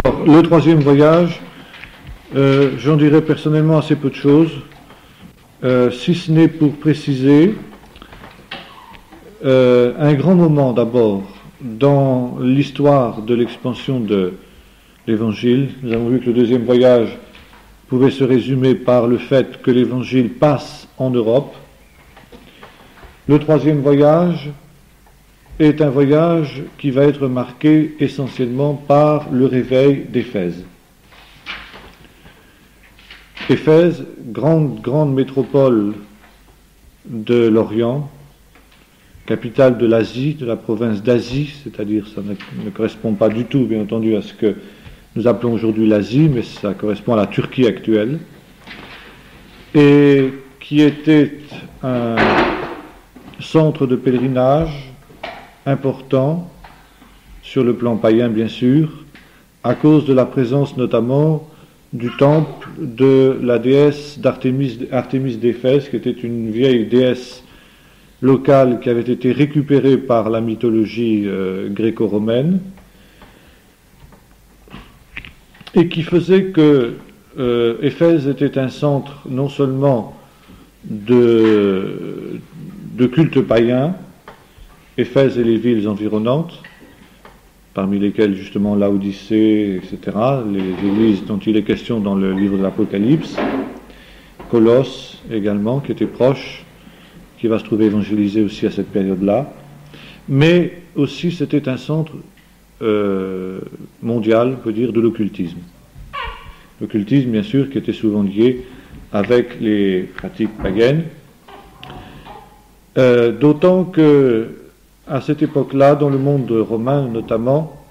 Le troisième voyage, j'en dirais personnellement assez peu de choses, si ce n'est pour préciser un grand moment d'abord dans l'histoire de l'expansion de l'Évangile. Nous avons vu que le deuxième voyage pouvait se résumer par le fait que l'Évangile passe en Europe. Le troisième voyage est un voyage qui va être marqué essentiellement par le réveil d'Éphèse. Éphèse, grande métropole de l'Orient, capitale de l'Asie, de la province d'Asie, c'est-à-dire ça ne correspond pas du tout, bien entendu, à ce que nous appelons aujourd'hui l'Asie, mais ça correspond à la Turquie actuelle, et qui était un centre de pèlerinage important sur le plan païen, bien sûr, à cause de la présence notamment du temple de la déesse Artémis d'Éphèse, qui était une vieille déesse locale qui avait été récupérée par la mythologie gréco-romaine et qui faisait que Éphèse était un centre non seulement de culte païen, Éphèse et les villes environnantes, parmi lesquelles justement Laodicée, etc., les églises dont il est question dans le livre de l'Apocalypse, Colosse également, qui était proche, qui va se trouver évangélisé aussi à cette période-là, mais aussi c'était un centre mondial, on peut dire, de l'occultisme. L'occultisme, bien sûr, qui était souvent lié avec les pratiques païennes, d'autant que à cette époque-là, dans le monde romain notamment,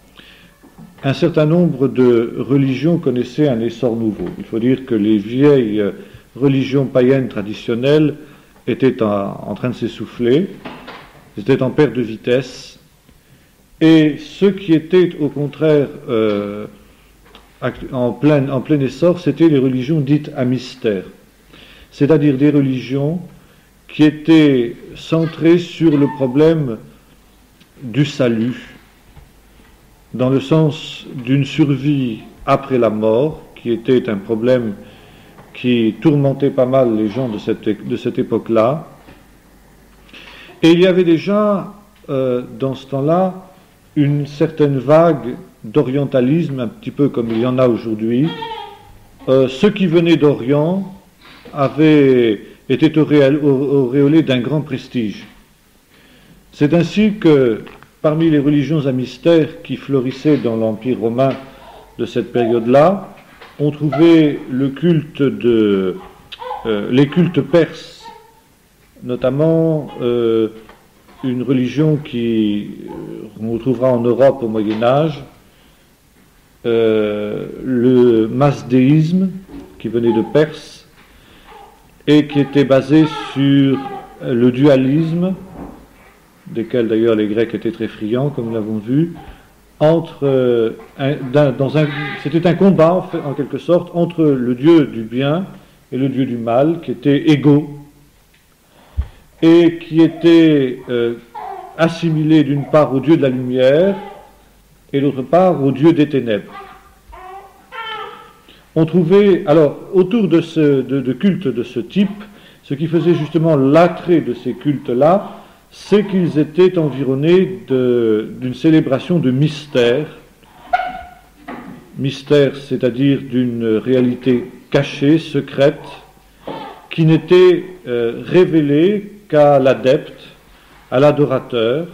un certain nombre de religions connaissaient un essor nouveau. Il faut dire que les vieilles religions païennes traditionnelles étaient en train de s'essouffler, étaient en perte de vitesse, et ce qui était au contraire en plein essor, c'était les religions dites à mystère, c'est-à-dire des religions qui étaient centrées sur le problème du salut, dans le sens d'une survie après la mort, qui était un problème qui tourmentait pas mal les gens de cette époque-là. Et il y avait déjà, dans ce temps-là, une certaine vague d'orientalisme, un petit peu comme il y en a aujourd'hui. Ceux qui venaient d'Orient étaient auréolés d'un grand prestige. C'est ainsi que, parmi les religions à mystère qui fleurissaient dans l'Empire romain de cette période-là, on trouvait le culte les cultes perses, notamment une religion qu'on retrouvera en Europe au Moyen-Âge, le masdéisme, qui venait de Perse, et qui était basé sur le dualisme, desquels d'ailleurs les Grecs étaient très friands, comme nous l'avons vu, c'était un combat en quelque sorte entre le dieu du bien et le dieu du mal, qui étaient égaux et qui étaient assimilés d'une part au dieu de la lumière et d'autre part au dieu des ténèbres. On trouvait, alors, autour de cultes de ce type, ce qui faisait justement l'attrait de ces cultes-là, c'est qu'ils étaient environnés d'une célébration de mystère. Mystère, c'est-à-dire d'une réalité cachée, secrète, qui n'était révélée qu'à l'adepte, à l'adorateur,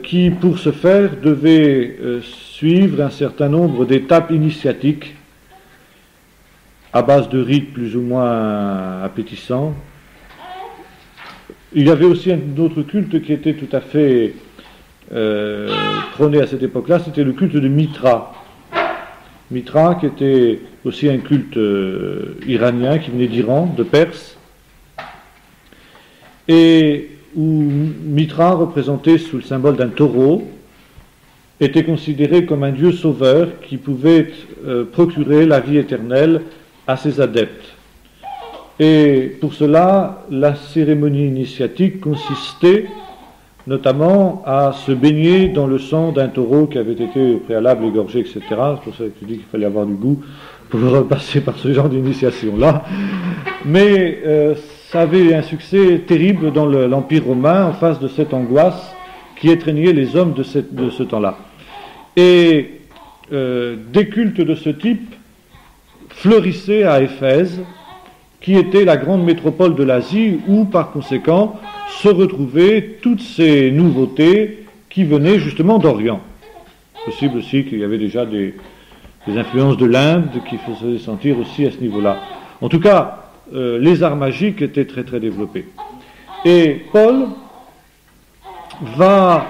qui, pour ce faire, devait suivre un certain nombre d'étapes initiatiques à base de rites plus ou moins appétissants. Il y avait aussi un autre culte qui était tout à fait prôné à cette époque-là, c'était le culte de Mitra. Mitra, qui était aussi un culte iranien, qui venait d'Iran, de Perse, et où Mitra, représenté sous le symbole d'un taureau, était considéré comme un dieu sauveur qui pouvait procurer la vie éternelle à ses adeptes. Et pour cela, la cérémonie initiatique consistait notamment à se baigner dans le sang d'un taureau qui avait été au préalable égorgé, etc. C'est pour ça que tu dis qu'il fallait avoir du goût pour repasser par ce genre d'initiation-là. Mais ça avait un succès terrible dans l'Empire romain en face de cette angoisse qui étreignait les hommes de ce temps-là. Et des cultes de ce type fleurissaient à Éphèse, qui était la grande métropole de l'Asie, où par conséquent se retrouvaient toutes ces nouveautés qui venaient justement d'Orient. Possible aussi qu'il y avait déjà des influences de l'Inde qui faisaient sentir aussi à ce niveau-là. En tout cas, les arts magiques étaient très très développés. Et Paul va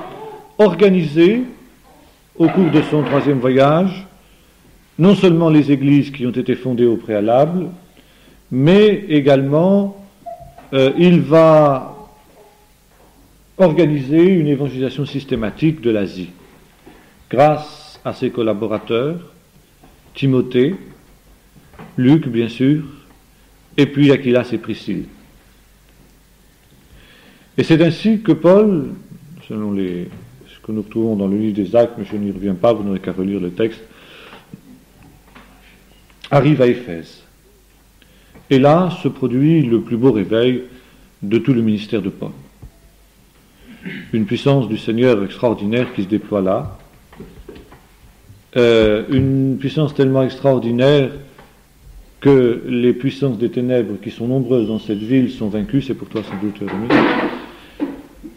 organiser, au cours de son 3e voyage, non seulement les églises qui ont été fondées au préalable, mais également il va organiser une évangélisation systématique de l'Asie, grâce à ses collaborateurs, Timothée, Luc bien sûr, et puis Aquilas et Priscille. Et c'est ainsi que Paul, selon ce que nous retrouvons dans le livre des Actes, mais je n'y reviens pas, vous n'aurez qu'à relire le texte, arrive à Éphèse. Et là se produit le plus beau réveil de tout le ministère de Paul. Une puissance du Seigneur extraordinaire qui se déploie là, une puissance tellement extraordinaire que les puissances des ténèbres qui sont nombreuses dans cette ville sont vaincues, c'est pour toi sans doute Rémi.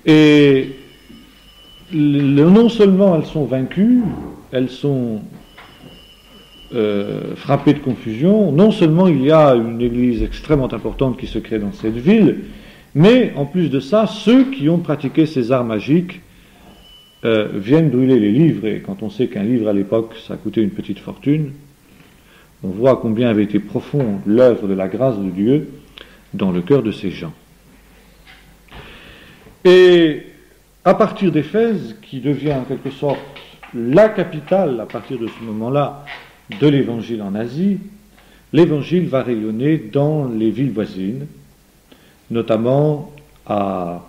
Et non seulement elles sont vaincues, elles sont frappées de confusion, non seulement il y a une église extrêmement importante qui se crée dans cette ville, mais en plus de ça, ceux qui ont pratiqué ces arts magiques viennent brûler les livres, et quand on sait qu'un livre à l'époque ça coûtait une petite fortune, on voit combien avait été profonde l'œuvre de la grâce de Dieu dans le cœur de ces gens. Et à partir d'Éphèse, qui devient en quelque sorte la capitale à partir de ce moment-là de l'évangile en Asie, l'évangile va rayonner dans les villes voisines, notamment à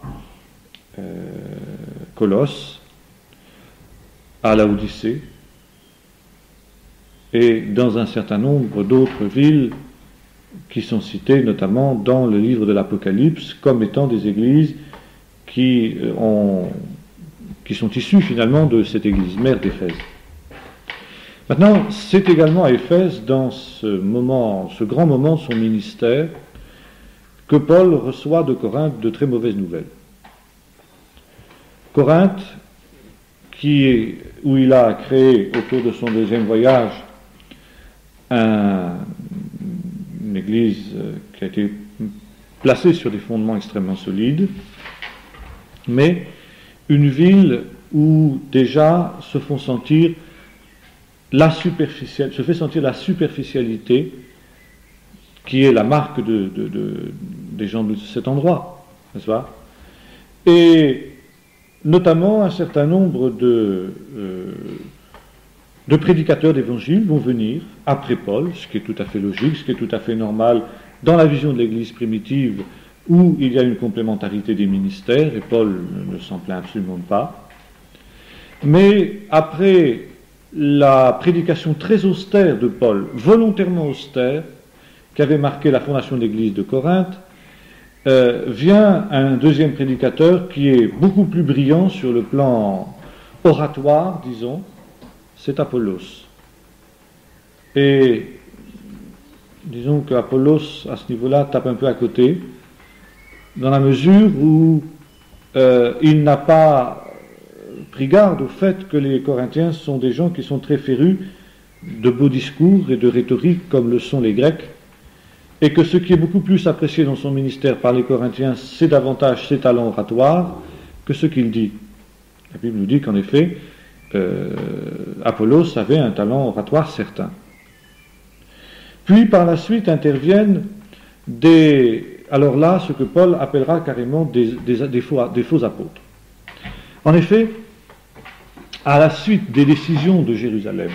Colosse, à Laodicée, et dans un certain nombre d'autres villes qui sont citées notamment dans le livre de l'Apocalypse comme étant des églises qui sont issues finalement de cette église mère d'Éphèse. Maintenant, c'est également à Éphèse, dans ce grand moment de son ministère, que Paul reçoit de Corinthe de très mauvaises nouvelles. Corinthe, où il a créé autour de son 2e voyage une église qui a été placée sur des fondements extrêmement solides, mais une ville où déjà se fait sentir la superficialité qui est la marque des gens de cet endroit, n'est-ce pas? Et notamment un certain nombre de prédicateurs d'évangile vont venir après Paul, ce qui est tout à fait logique, ce qui est tout à fait normal dans la vision de l'Église primitive où il y a une complémentarité des ministères, et Paul ne s'en plaint absolument pas. Mais après la prédication très austère de Paul, volontairement austère, qui avait marqué la fondation de l'Église de Corinthe, vient un 2e prédicateur qui est beaucoup plus brillant sur le plan oratoire, disons, c'est Apollos. Et disons qu'Apollos, à ce niveau-là, tape un peu à côté, dans la mesure où il n'a pas pris garde au fait que les Corinthiens sont des gens qui sont très férus de beaux discours et de rhétorique, comme le sont les Grecs, et que ce qui est beaucoup plus apprécié dans son ministère par les Corinthiens, c'est davantage ses talents oratoires que ce qu'il dit. La Bible nous dit qu'en effet, Apollos avait un talent oratoire certain. Puis par la suite interviennent alors là, ce que Paul appellera carrément des faux apôtres. En effet, à la suite des décisions de Jérusalem,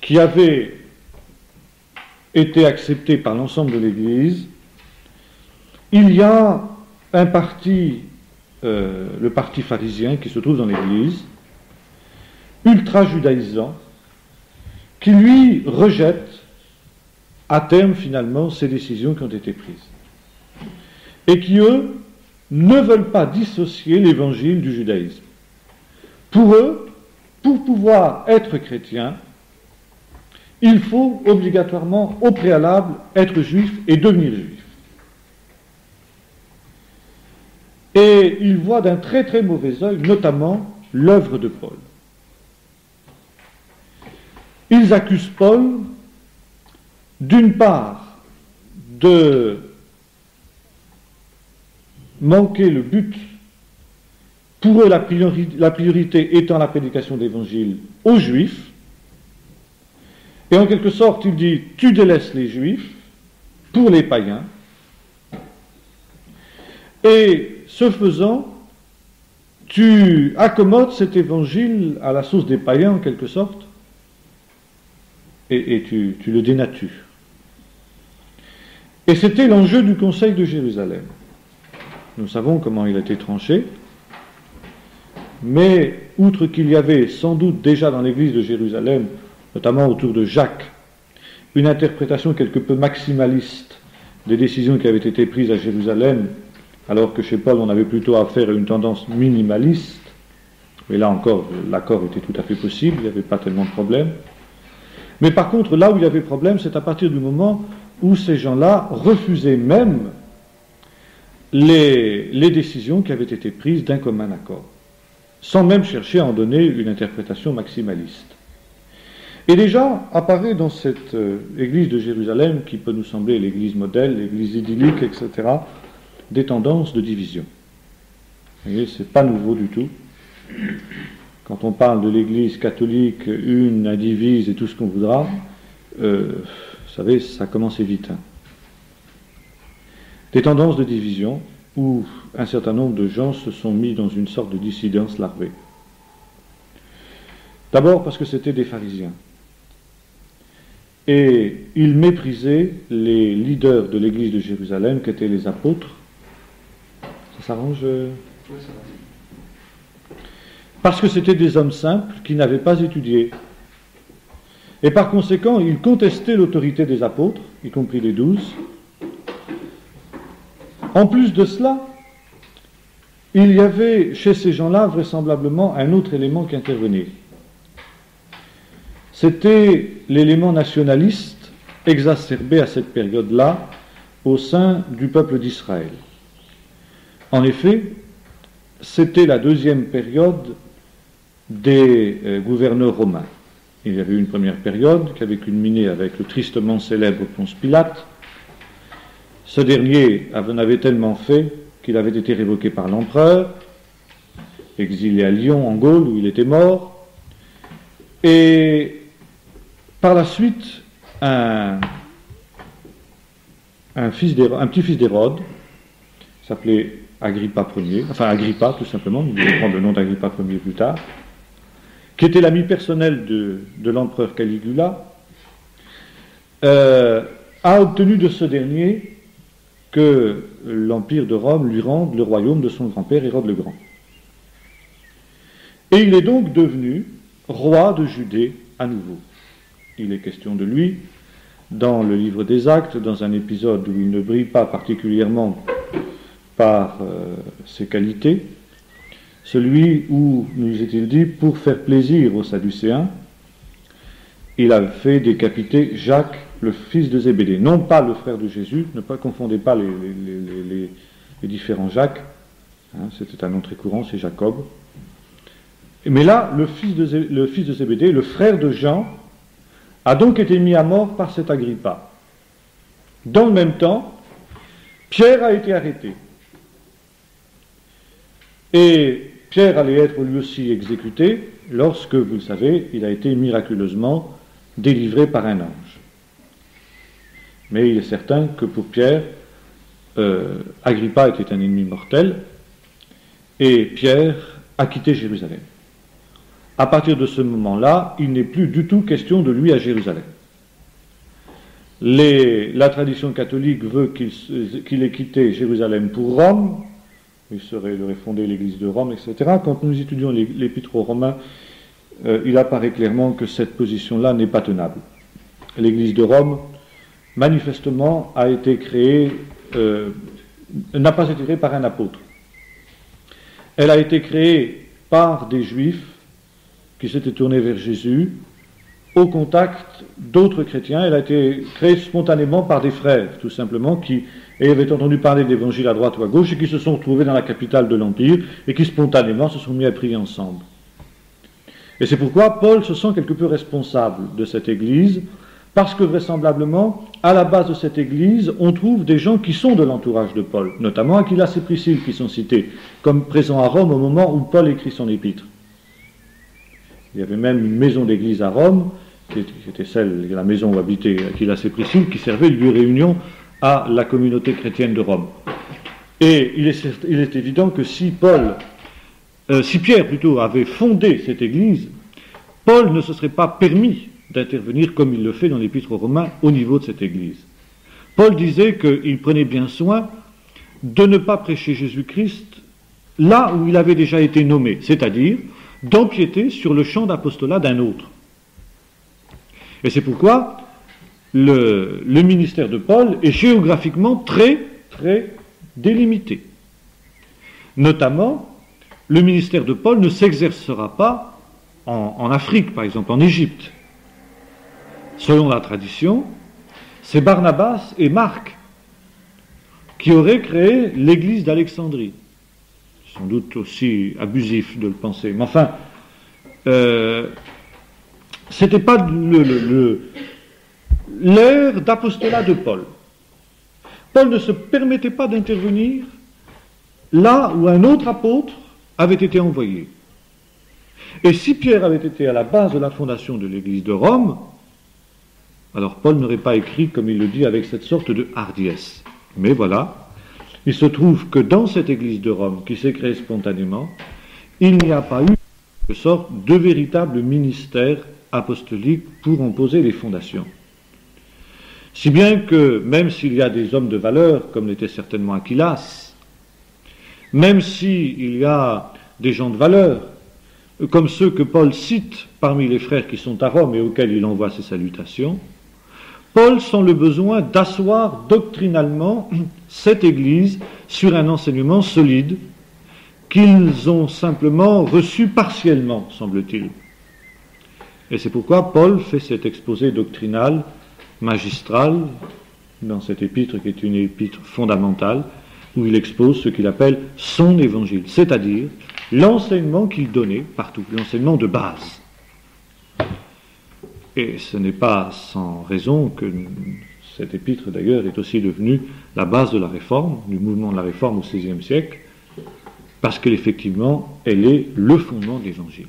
qui avaient été acceptées par l'ensemble de l'Église, il y a un parti le parti pharisien qui se trouve dans l'Église, ultra-judaïsant, qui lui rejette à terme finalement ces décisions qui ont été prises. Et qui, eux, ne veulent pas dissocier l'évangile du judaïsme. Pour eux, pour pouvoir être chrétien, il faut obligatoirement, au préalable, être juif et devenir juif. Et ils voient d'un très très mauvais œil, notamment, l'œuvre de Paul. Ils accusent Paul, d'une part, de manquer le but, pour eux la priorité étant la prédication de l'évangile aux juifs, et en quelque sorte il dit tu délaisses les juifs pour les païens, et ce faisant tu accommodes cet évangile à la sauce des païens en quelque sorte, et tu le dénatures. Et c'était l'enjeu du Conseil de Jérusalem. Nous savons comment il a été tranché, mais outre qu'il y avait sans doute déjà dans l'église de Jérusalem, notamment autour de Jacques, une interprétation quelque peu maximaliste des décisions qui avaient été prises à Jérusalem, alors que chez Paul on avait plutôt affaire à une tendance minimaliste, mais là encore l'accord était tout à fait possible, il n'y avait pas tellement de problème. Mais par contre, là où il y avait problème, c'est à partir du moment où ces gens-là refusaient même les décisions qui avaient été prises d'un commun accord, sans même chercher à en donner une interprétation maximaliste. Et déjà apparaît dans cette église de Jérusalem, qui peut nous sembler l'église modèle, l'église idyllique, etc., des tendances de division. Vous voyez, c'est pas nouveau du tout. Quand on parle de l'église catholique, une indivise et tout ce qu'on voudra, vous savez, ça commence vite. Des tendances de division où un certain nombre de gens se sont mis dans une sorte de dissidence larvée. D'abord parce que c'était des pharisiens. Et ils méprisaient les leaders de l'église de Jérusalem, qui étaient les apôtres. Ça s'arrange Oui, ça va. Parce que c'était des hommes simples qui n'avaient pas étudié. Et par conséquent, ils contestaient l'autorité des apôtres, y compris les 12. En plus de cela, il y avait chez ces gens-là vraisemblablement un autre élément qui intervenait. C'était l'élément nationaliste exacerbé à cette période-là au sein du peuple d'Israël. En effet, c'était la deuxième période des gouverneurs romains. Il y avait eu une première période qui avait culminé avec le tristement célèbre Ponce Pilate. Ce dernier en avait tellement fait qu'il avait été révoqué par l'empereur, exilé à Lyon, en Gaule, où il était mort. Et par la suite, un petit-fils d'Hérode, s'appelait Agrippa Ier, enfin Agrippa tout simplement, nous allons prendre le nom d'Agrippa Ier plus tard, qui était l'ami personnel de l'empereur Caligula, a obtenu de ce dernier que l'Empire de Rome lui rende le royaume de son grand-père Hérode le Grand. Et il est donc devenu roi de Judée à nouveau. Il est question de lui dans le livre des Actes, dans un épisode où il ne brille pas particulièrement par ses qualités, celui où, nous est-il dit, pour faire plaisir aux Sadducéens, il a fait décapiter Jacques, le fils de Zébédée. Non pas le frère de Jésus, ne pas confondez pas les différents Jacques, c'était un nom très courant, c'est Jacob. Mais là, le fils de Zébédée, le frère de Jean, a donc été mis à mort par cet Agrippa. Dans le même temps, Pierre a été arrêté. Et Pierre allait être lui aussi exécuté lorsque, vous le savez, il a été miraculeusement délivré par un ange. Mais il est certain que pour Pierre, Agrippa était un ennemi mortel, et Pierre a quitté Jérusalem. À partir de ce moment-là, il n'est plus du tout question de lui à Jérusalem. La tradition catholique veut qu'il ait quitté Jérusalem pour Rome, il aurait fondé l'Église de Rome, etc. Quand nous étudions l'Épître aux Romains, il apparaît clairement que cette position-là n'est pas tenable. L'Église de Rome, manifestement, a été créée, n'a pas été créée par un apôtre. Elle a été créée par des Juifs qui s'étaient tournés vers Jésus, au contact d'autres chrétiens. Elle a été créée spontanément par des frères, tout simplement, qui avaient entendu parler de l'Évangile à droite ou à gauche et qui se sont retrouvés dans la capitale de l'Empire et qui spontanément se sont mis à prier ensemble. Et c'est pourquoi Paul se sent quelque peu responsable de cette Église, parce que vraisemblablement, à la base de cette Église, on trouve des gens qui sont de l'entourage de Paul, notamment Aquilas et Priscille qui sont cités, comme présents à Rome au moment où Paul écrit son épître. Il y avait même une maison d'église à Rome, qui était la maison où habitaient Aquilas et Priscille, qui servait de lieu de réunion à la communauté chrétienne de Rome. Et il est évident que si Pierre avait fondé cette église, Paul ne se serait pas permis d'intervenir comme il le fait dans l'Épître aux Romains au niveau de cette église. Paul disait qu'il prenait bien soin de ne pas prêcher Jésus-Christ là où il avait déjà été nommé, c'est-à-dire d'empiéter sur le champ d'apostolat d'un autre. Et c'est pourquoi le ministère de Paul est géographiquement très, très délimité. Notamment, le ministère de Paul ne s'exercera pas en Afrique, par exemple, en Égypte. Selon la tradition, c'est Barnabas et Marc qui auraient créé l'église d'Alexandrie. Sans doute aussi abusif de le penser. Mais enfin, c'était pas l'ère d'apostolat de Paul. Paul ne se permettait pas d'intervenir là où un autre apôtre avait été envoyé. Et si Pierre avait été à la base de la fondation de l'église de Rome, alors Paul n'aurait pas écrit, comme il le dit, avec cette sorte de hardiesse. Mais voilà, il se trouve que dans cette église de Rome, qui s'est créée spontanément, il n'y a pas eu, de sorte, de véritable ministère apostolique pour en poser les fondations. Si bien que, même s'il y a des hommes de valeur, comme l'était certainement Aquilas, même s'il y a des gens de valeur, comme ceux que Paul cite parmi les frères qui sont à Rome et auxquels il envoie ses salutations, Paul sent le besoin d'asseoir doctrinalement cette Église sur un enseignement solide qu'ils ont simplement reçu partiellement, semble-t-il. Et c'est pourquoi Paul fait cet exposé doctrinal, magistral, dans cette épître qui est une épître fondamentale, où il expose ce qu'il appelle son évangile, c'est-à-dire l'enseignement qu'il donnait partout, l'enseignement de base. Et ce n'est pas sans raison que cette épître, d'ailleurs, est aussi devenue la base de la Réforme, du mouvement de la Réforme au XVIe siècle, parce qu'effectivement, elle est le fondement de l'Évangile.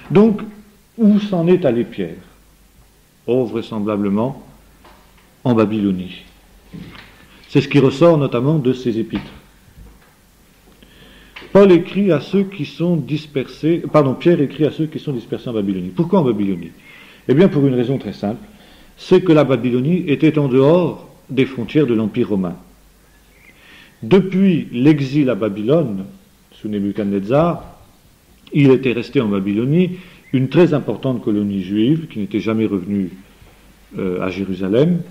Donc, où s'en est allé Pierre? Oh, vraisemblablement, en Babylonie. C'est ce qui ressort notamment de ses épîtres. Pierre écrit à ceux qui sont dispersés en Babylonie. Pourquoi en Babylonie? Eh bien, pour une raison très simple, c'est que la Babylonie était en dehors des frontières de l'Empire romain. Depuis l'exil à Babylone, sous Nebuchadnezzar, il était resté en Babylonie une très importante colonie juive qui n'était jamais revenue à Jérusalem.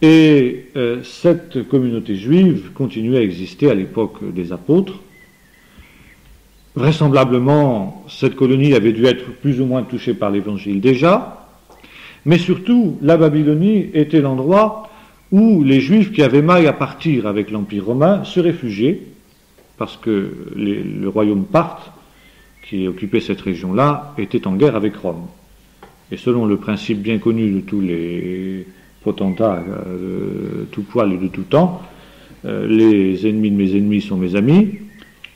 Et cette communauté juive continuait à exister à l'époque des apôtres. Vraisemblablement, cette colonie avait dû être plus ou moins touchée par l'Évangile déjà, mais surtout, la Babylonie était l'endroit où les Juifs qui avaient maille à partir avec l'Empire romain se réfugiaient, parce que le royaume Parthe, qui occupait cette région-là, était en guerre avec Rome. Et selon le principe bien connu de tous les potentats de tout poil et de tout temps, les ennemis de mes ennemis sont mes amis.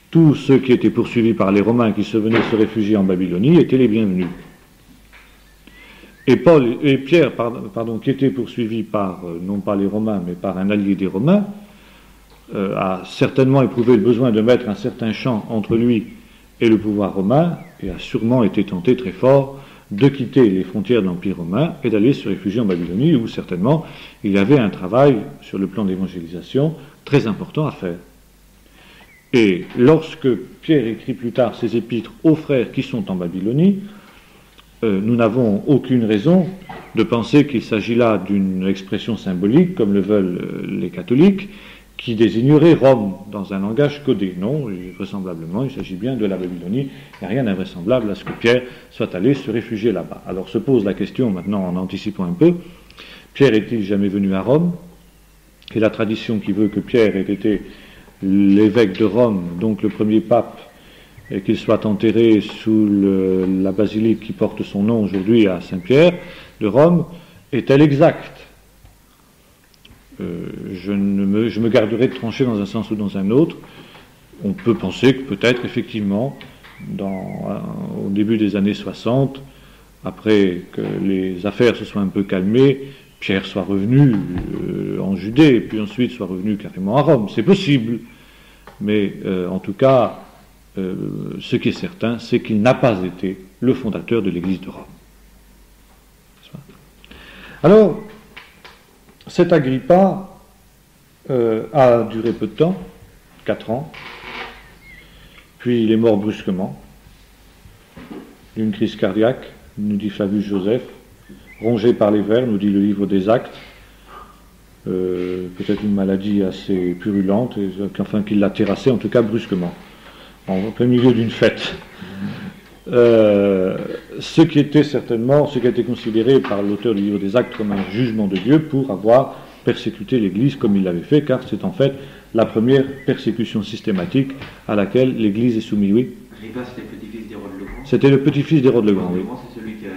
Tous ceux qui étaient poursuivis par les Romains qui se venaient se réfugier en Babylonie étaient les bienvenus. Et Pierre, qui était poursuivi par, non pas les Romains, mais par un allié des Romains, a certainement éprouvé le besoin de mettre un certain champ entre lui et le pouvoir romain, et a sûrement été tenté très fort de quitter les frontières de l'Empire romain et d'aller se réfugier en Babylonie, où certainement il y avait un travail sur le plan d'évangélisation très important à faire. Et lorsque Pierre écrit plus tard ses épîtres aux frères qui sont en Babylonie, nous n'avons aucune raison de penser qu'il s'agit là d'une expression symbolique, comme le veulent les catholiques, qui désignerait Rome dans un langage codé. Non, vraisemblablement, il s'agit bien de la Babylonie. Il n'y a rien d'invraisemblable à ce que Pierre soit allé se réfugier là-bas. Alors se pose la question, maintenant en anticipant un peu, Pierre est-il jamais venu à Rome? Et la tradition qui veut que Pierre ait été l'évêque de Rome, donc le premier pape, et qu'il soit enterré sous la basilique qui porte son nom aujourd'hui à Saint-Pierre de Rome, est-elle exacte? Je me garderai de trancher dans un sens ou dans un autre. On peut penser que peut-être effectivement, au début des années 60, après que les affaires se soient un peu calmées, Pierre soit revenu en Judée, et puis ensuite soit revenu carrément à Rome. C'est possible, mais en tout cas, ce qui est certain, c'est qu'il n'a pas été le fondateur de l'Église de Rome. Alors, cet Agrippa a duré peu de temps, 4 ans, puis il est mort brusquement, d'une crise cardiaque, nous dit Flavius Joseph, rongé par les vers, nous dit le livre des Actes, peut-être une maladie assez purulente, enfin qui l'a terrassé, en tout cas brusquement, en plein milieu d'une fête. Ce qui était certainement, ce qui a été considéré par l'auteur du livre des Actes comme un jugement de Dieu pour avoir persécuté l'Église comme il l'avait fait, car c'est en fait la première persécution systématique à laquelle l'Église est soumise. Oui. Agrippa, c'était le petit-fils d'Hérode le Grand. C'était le petit-fils d'Hérode le Grand, oui. C'est celui qui a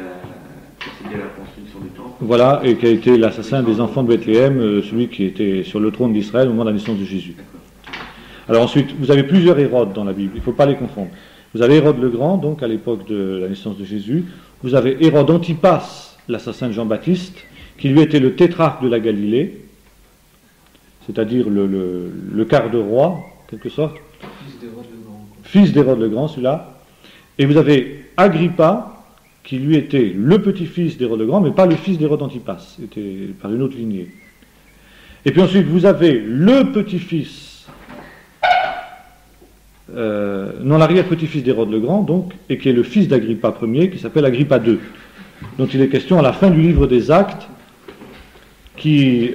procédé à la construction du temple. Voilà, et qui a été l'assassin des enfants de Bethléem, celui qui était sur le trône d'Israël au moment de la naissance de Jésus. Alors ensuite, vous avez plusieurs Hérodes dans la Bible, il ne faut pas les confondre. Vous avez Hérode le Grand, donc à l'époque de la naissance de Jésus. Vous avez Hérode Antipas, l'assassin de Jean-Baptiste, qui lui était le tétrarque de la Galilée, c'est-à-dire le quart de roi, en quelque sorte. Fils d'Hérode le Grand. Fils d'Hérode le Grand, celui-là. Et vous avez Agrippa, qui lui était le petit-fils d'Hérode le Grand, mais pas le fils d'Hérode Antipas, était par une autre lignée. Et puis ensuite, vous avez le petit-fils l'arrière-petit-fils d'Hérode le Grand, donc, et qui est le fils d'Agrippa Ier, qui s'appelle Agrippa II, dont il est question à la fin du livre des Actes, qui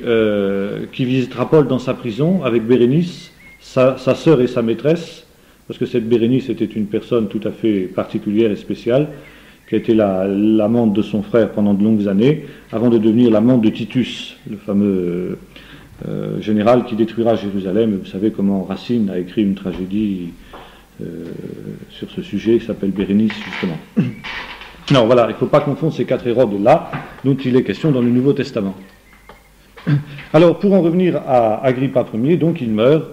visitera Paul dans sa prison avec Bérénice, sa sœur et sa maîtresse, parce que cette Bérénice était une personne tout à fait particulière et spéciale, qui a été l'amante de son frère pendant de longues années, avant de devenir l'amante de Titus, le fameux général qui détruira Jérusalem. Vous savez comment Racine a écrit une tragédie sur ce sujet qui s'appelle Bérénice, justement. Non, voilà, il ne faut pas confondre ces 4 Hérodes-là, dont il est question dans le Nouveau Testament. Alors, pour en revenir à Agrippa Ier, donc il meurt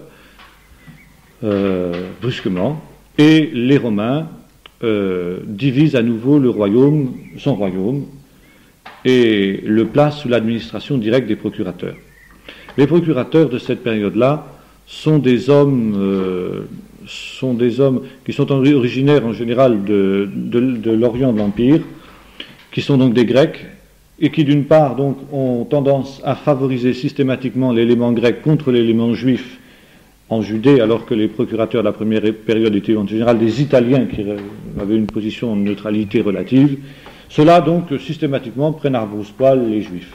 brusquement, et les Romains divisent à nouveau son royaume, et le placent sous l'administration directe des procurateurs. Les procurateurs de cette période-là sont des hommes qui sont originaires en général de l'Orient de l'Empire, qui sont donc des Grecs, et qui d'une part donc ont tendance à favoriser systématiquement l'élément grec contre l'élément juif en Judée, alors que les procurateurs de la première période étaient en général des Italiens qui avaient une position de neutralité relative. Ceux-là donc systématiquement prennent à brousse-poil les juifs.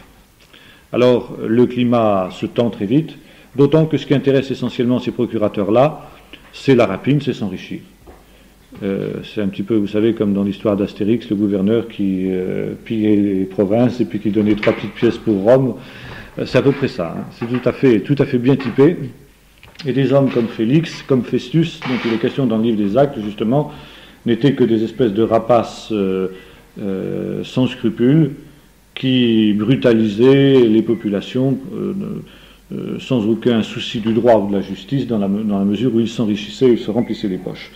Alors le climat se tend très vite, d'autant que ce qui intéresse essentiellement ces procurateurs-là, c'est la rapine, c'est s'enrichir. C'est un petit peu, vous savez, comme dans l'histoire d'Astérix, le gouverneur qui pillait les provinces et puis qui donnait 3 petites pièces pour Rome. C'est à peu près ça, hein. C'est tout à fait bien typé. Et des hommes comme Félix, comme Festus, dont il est question dans le livre des Actes, justement, n'étaient que des espèces de rapaces sans scrupules qui brutalisaient les populations sans aucun souci du droit ou de la justice, dans la mesure où ils s'enrichissaient et se remplissaient les poches.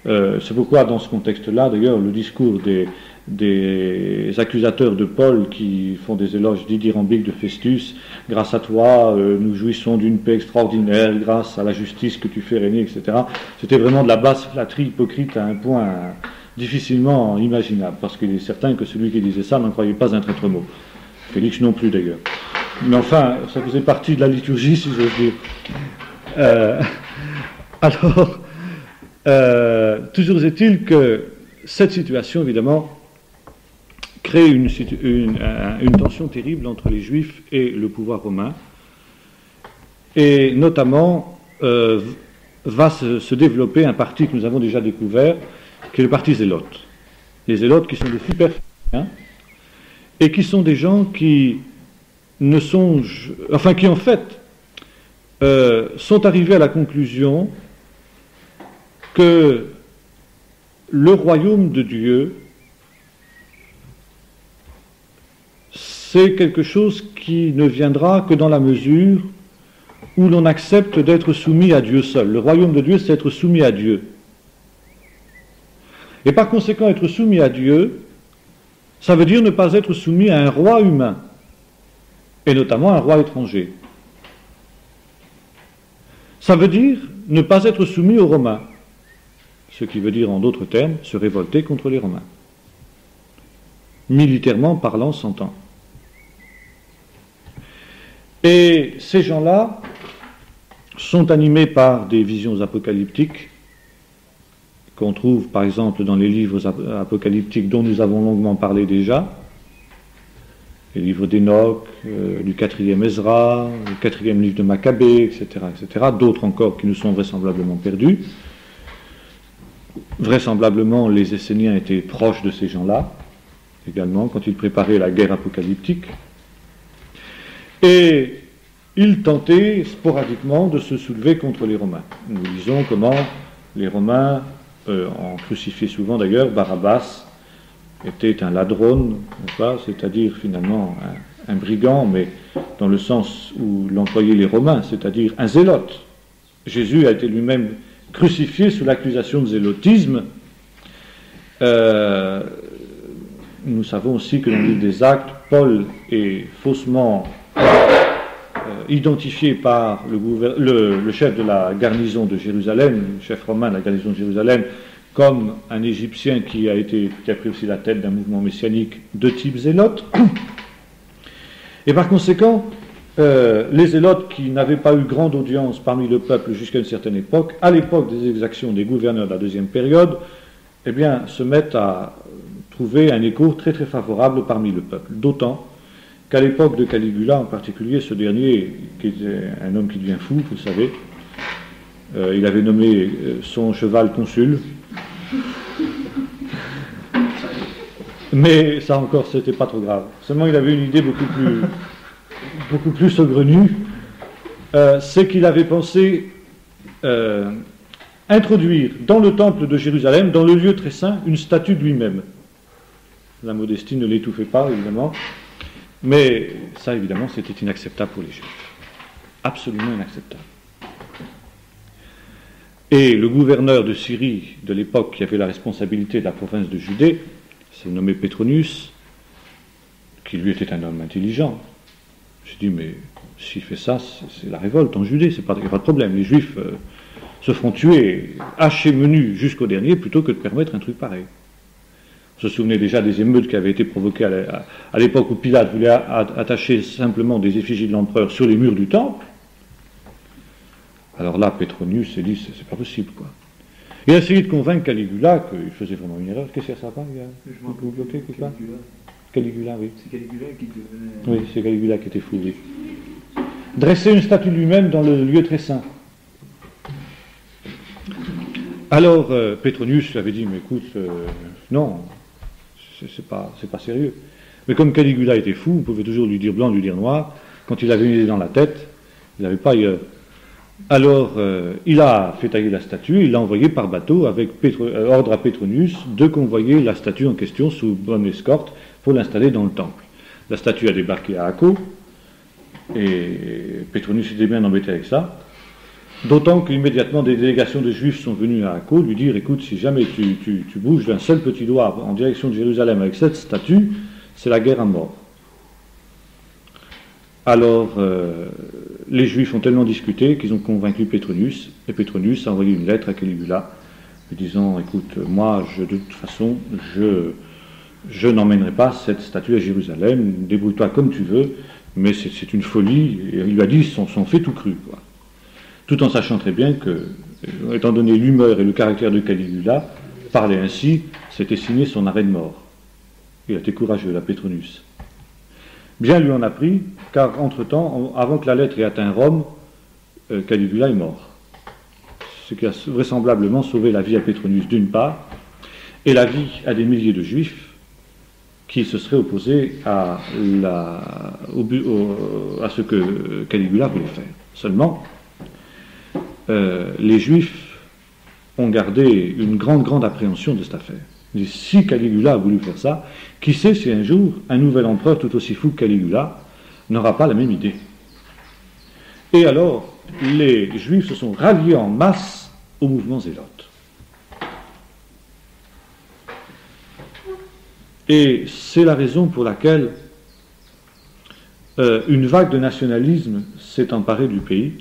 C'est pourquoi, dans ce contexte-là, d'ailleurs, le discours des accusateurs de Paul qui font des éloges dithyrambiques de Festus, grâce à toi, nous jouissons d'une paix extraordinaire, grâce à la justice que tu fais régner, etc. C'était vraiment de la basse flatterie hypocrite à un point difficilement imaginable, parce qu'il est certain que celui qui disait ça n'en croyait pas un traître mot. Félix non plus d'ailleurs. Mais enfin, ça faisait partie de la liturgie, si j'ose dire. Alors, toujours est-il que cette situation, évidemment, crée une tension terrible entre les Juifs et le pouvoir romain, et notamment va se développer un parti que nous avons déjà découvert, qui est le parti zélote. Les zélotes qui sont des super et qui sont des gens qui ne songent, enfin qui en fait sont arrivés à la conclusion que le royaume de Dieu, c'est quelque chose qui ne viendra que dans la mesure où l'on accepte d'être soumis à Dieu seul. Le royaume de Dieu, c'est être soumis à Dieu. Et par conséquent, être soumis à Dieu, ça veut dire ne pas être soumis à un roi humain, et notamment un roi étranger. Ça veut dire ne pas être soumis aux Romains, ce qui veut dire, en d'autres termes, se révolter contre les Romains. Militairement parlant, s'entend. Et ces gens-là sont animés par des visions apocalyptiques qu'on trouve par exemple dans les livres apocalyptiques dont nous avons longuement parlé déjà, les livres d'Enoch, du 4e Ezra, le 4e livre de Maccabée, etc., etc., d'autres encore qui nous sont vraisemblablement perdus. Vraisemblablement, les Esséniens étaient proches de ces gens-là, également, quand ils préparaient la guerre apocalyptique. Et ils tentaient sporadiquement de se soulever contre les Romains. Nous lisons comment les Romains ont crucifié souvent d'ailleurs. Barabbas était un ladrone, c'est-à-dire finalement un brigand, mais dans le sens où l'employaient les Romains, c'est-à-dire un zélote. Jésus a été lui-même crucifié sous l'accusation de zélotisme. Nous savons aussi que dans le livre des Actes, Paul est faussement identifié par le chef de la garnison de Jérusalem, le chef romain de la garnison de Jérusalem, comme un Égyptien qui a pris aussi la tête d'un mouvement messianique de type zélote. Et par conséquent, les zélotes qui n'avaient pas eu grande audience parmi le peuple jusqu'à une certaine époque, à l'époque des exactions des gouverneurs de la deuxième période, eh bien, se mettent à trouver un écho très très favorable parmi le peuple. D'autant qu'à l'époque de Caligula, en particulier, ce dernier, qui était un homme qui devient fou, vous le savez, il avait nommé son cheval consul. Mais ça encore, c'était pas trop grave. Seulement, il avait une idée beaucoup plus saugrenue. C'est qu'il avait pensé introduire dans le temple de Jérusalem, dans le lieu très saint, une statue de lui-même. La modestie ne l'étouffait pas, évidemment. Mais ça, évidemment, c'était inacceptable pour les Juifs. Absolument inacceptable. Et le gouverneur de Syrie de l'époque, qui avait la responsabilité de la province de Judée, s'est nommé Petronius, qui lui était un homme intelligent. J'ai dit, mais s'il fait ça, c'est la révolte en Judée, il n'y a pas de problème. Les Juifs se feront tuer, hachés menus jusqu'au dernier, plutôt que de permettre un truc pareil. Vous vous souvenez déjà des émeutes qui avaient été provoquées à l'époque où Pilate voulait attacher simplement des effigies de l'empereur sur les murs du temple. Alors là, Petronius s'est dit, c'est pas possible, quoi. Il a essayé de convaincre Caligula qu'il faisait vraiment une erreur. Qu'est-ce que c'est ça, vous bloquez, quelque part ? Caligula, oui. C'est Caligula qui devenait... Oui, c'est Caligula qui était fou, oui. Dresser une statue de lui-même dans le lieu très saint. Alors, Petronius avait dit, mais écoute, non, c'est pas sérieux. Mais comme Caligula était fou, on pouvait toujours lui dire blanc, lui dire noir. Quand il avait une idée dans la tête, il n'avait pas ailleurs. Alors, il a fait tailler la statue, il l'a envoyée par bateau avec ordre à Petronius de convoyer la statue en question sous bonne escorte pour l'installer dans le temple. La statue a débarqué à Akko, et Petronius était bien embêté avec ça, d'autant qu'immédiatement des délégations de Juifs sont venues à Akko lui dire, écoute, si jamais tu bouges d'un seul petit doigt en direction de Jérusalem avec cette statue, c'est la guerre à mort. Alors, les Juifs ont tellement discuté qu'ils ont convaincu Petronius, et Petronius a envoyé une lettre à Caligula lui disant, écoute, moi, de toute façon, je n'emmènerai pas cette statue à Jérusalem, débrouille-toi comme tu veux, mais c'est une folie. Et il lui a dit son fait tout cru, quoi. Tout en sachant très bien que, étant donné l'humeur et le caractère de Caligula, parler ainsi, c'était signer son arrêt de mort. Il a été courageux, la Pétronius. Bien lui en a pris, car entre-temps, avant que la lettre ait atteint Rome, Caligula est mort. Ce qui a vraisemblablement sauvé la vie à Pétronius d'une part, et la vie à des milliers de juifs qui se seraient opposés à ce que Caligula voulait faire. Seulement, les juifs ont gardé une grande appréhension de cette affaire. Et si Caligula a voulu faire ça, qui sait si un jour un nouvel empereur tout aussi fou que Caligula n'aura pas la même idée. Et alors, les juifs se sont ralliés en masse au mouvement zélote. Et c'est la raison pour laquelle une vague de nationalisme s'est emparée du pays.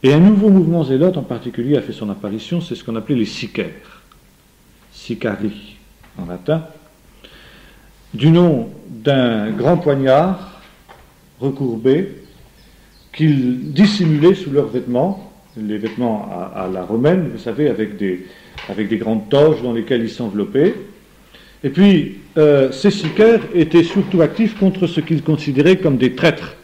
Et un nouveau mouvement zélote en particulier a fait son apparition, c'est ce qu'on appelait les sicaires. Sicari en latin, du nom d'un grand poignard recourbé qu'ils dissimulaient sous leurs vêtements, les vêtements à la romaine, vous savez, avec des grandes toges dans lesquelles ils s'enveloppaient. Et puis, ces sicaires étaient surtout actifs contre ce qu'ils considéraient comme des traîtres,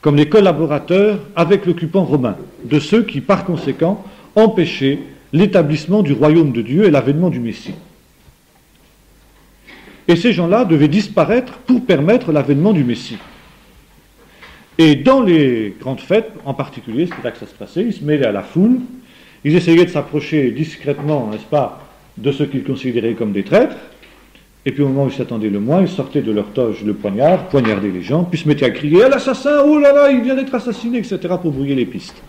comme des collaborateurs avec l'occupant romain, de ceux qui, par conséquent, empêchaient l'établissement du royaume de Dieu et l'avènement du Messie. Et ces gens-là devaient disparaître pour permettre l'avènement du Messie. Et dans les grandes fêtes, en particulier, c'est là que ça se passait, ils se mêlaient à la foule, ils essayaient de s'approcher discrètement, n'est-ce pas, de ceux qu'ils considéraient comme des traîtres, et puis au moment où ils s'attendaient le moins, ils sortaient de leur toge le poignard, poignardaient les gens, puis se mettaient à crier « Ah, l'assassin, oh là là, il vient d'être assassiné », etc., pour brouiller les pistes.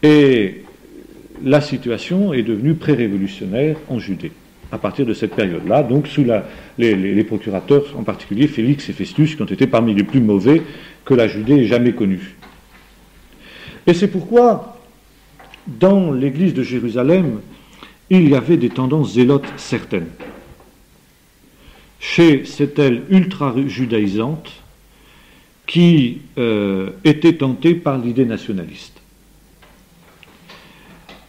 Et la situation est devenue pré-révolutionnaire en Judée, à partir de cette période-là, donc sous les procurateurs, en particulier Félix et Festus, qui ont été parmi les plus mauvais que la Judée ait jamais connus. Et c'est pourquoi, dans l'église de Jérusalem, il y avait des tendances zélotes certaines. Chez cette aile ultra-judaïsante qui était tentée par l'idée nationaliste.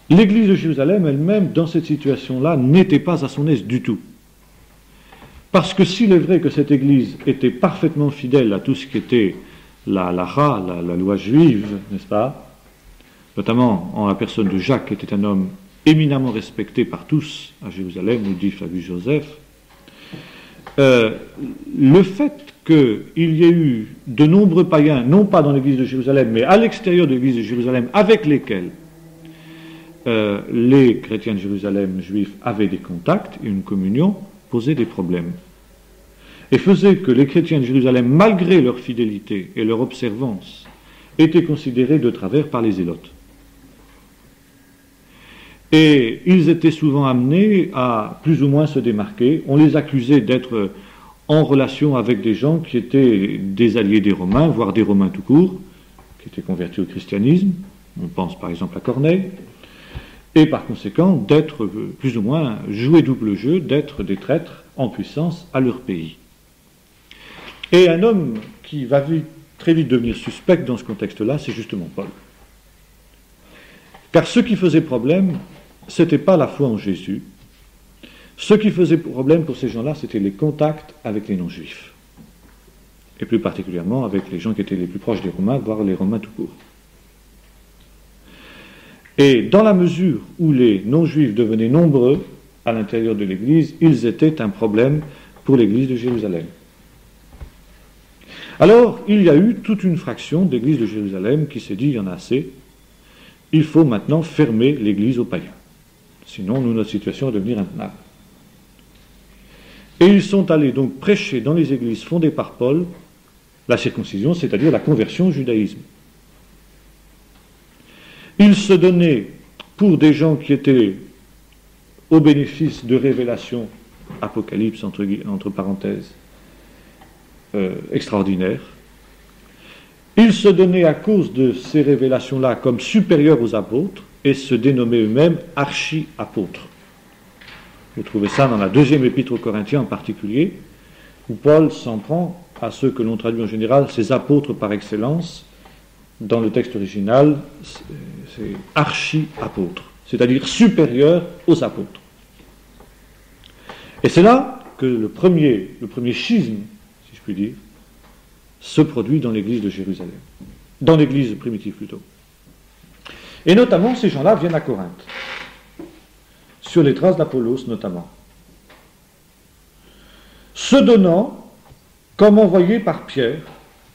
L'église de Jérusalem elle-même, dans cette situation-là, n'était pas à son aise du tout. Parce que s'il est vrai que cette église était parfaitement fidèle à tout ce qui était la loi juive, n'est-ce pas, notamment en la personne de Jacques, qui était un homme éminemment respecté par tous à Jérusalem, nous dit Flavius Joseph, le fait qu'il y ait eu de nombreux païens, non pas dans l'église de Jérusalem, mais à l'extérieur de l'église de Jérusalem, avec lesquels les chrétiens de Jérusalem juifs avaient des contacts et une communion, posait des problèmes. Et faisait que les chrétiens de Jérusalem, malgré leur fidélité et leur observance, étaient considérés de travers par les zélotes. Et ils étaient souvent amenés à plus ou moins se démarquer. On les accusait d'être en relation avec des gens qui étaient des alliés des Romains, voire des Romains tout court, qui étaient convertis au christianisme. On pense par exemple à Corneille. Et par conséquent, d'être plus ou moins jouer double jeu, d'être des traîtres en puissance à leur pays. Et un homme qui va très vite devenir suspect dans ce contexte-là, c'est justement Paul. Car ce qui faisait problème, ce n'était pas la foi en Jésus. Ce qui faisait problème pour ces gens-là, c'était les contacts avec les non-juifs. Et plus particulièrement avec les gens qui étaient les plus proches des Romains, voire les Romains tout court. Et dans la mesure où les non-juifs devenaient nombreux à l'intérieur de l'Église, ils étaient un problème pour l'Église de Jérusalem. Alors, il y a eu toute une fraction de l'Église de Jérusalem qui s'est dit, il y en a assez, il faut maintenant fermer l'Église aux païens. Sinon, notre situation va devenir intenable. Et ils sont allés donc prêcher dans les églises fondées par Paul la circoncision, c'est-à-dire la conversion au judaïsme. Ils se donnaient pour des gens qui étaient au bénéfice de révélations, apocalypse entre parenthèses, extraordinaires. Ils se donnaient à cause de ces révélations-là comme supérieurs aux apôtres, et se dénommer eux-mêmes archi-apôtres. Vous trouvez ça dans la deuxième épître aux Corinthiens en particulier, où Paul s'en prend à ceux que l'on traduit en général, ces apôtres par excellence. Dans le texte original, c'est archi-apôtres, c'est-à-dire supérieurs aux apôtres. Et c'est là que le premier schisme, si je puis dire, se produit dans l'église de Jérusalem, dans l'église primitive plutôt. Et notamment, ces gens-là viennent à Corinthe, sur les traces d'Apollos notamment, se donnant comme envoyé par Pierre,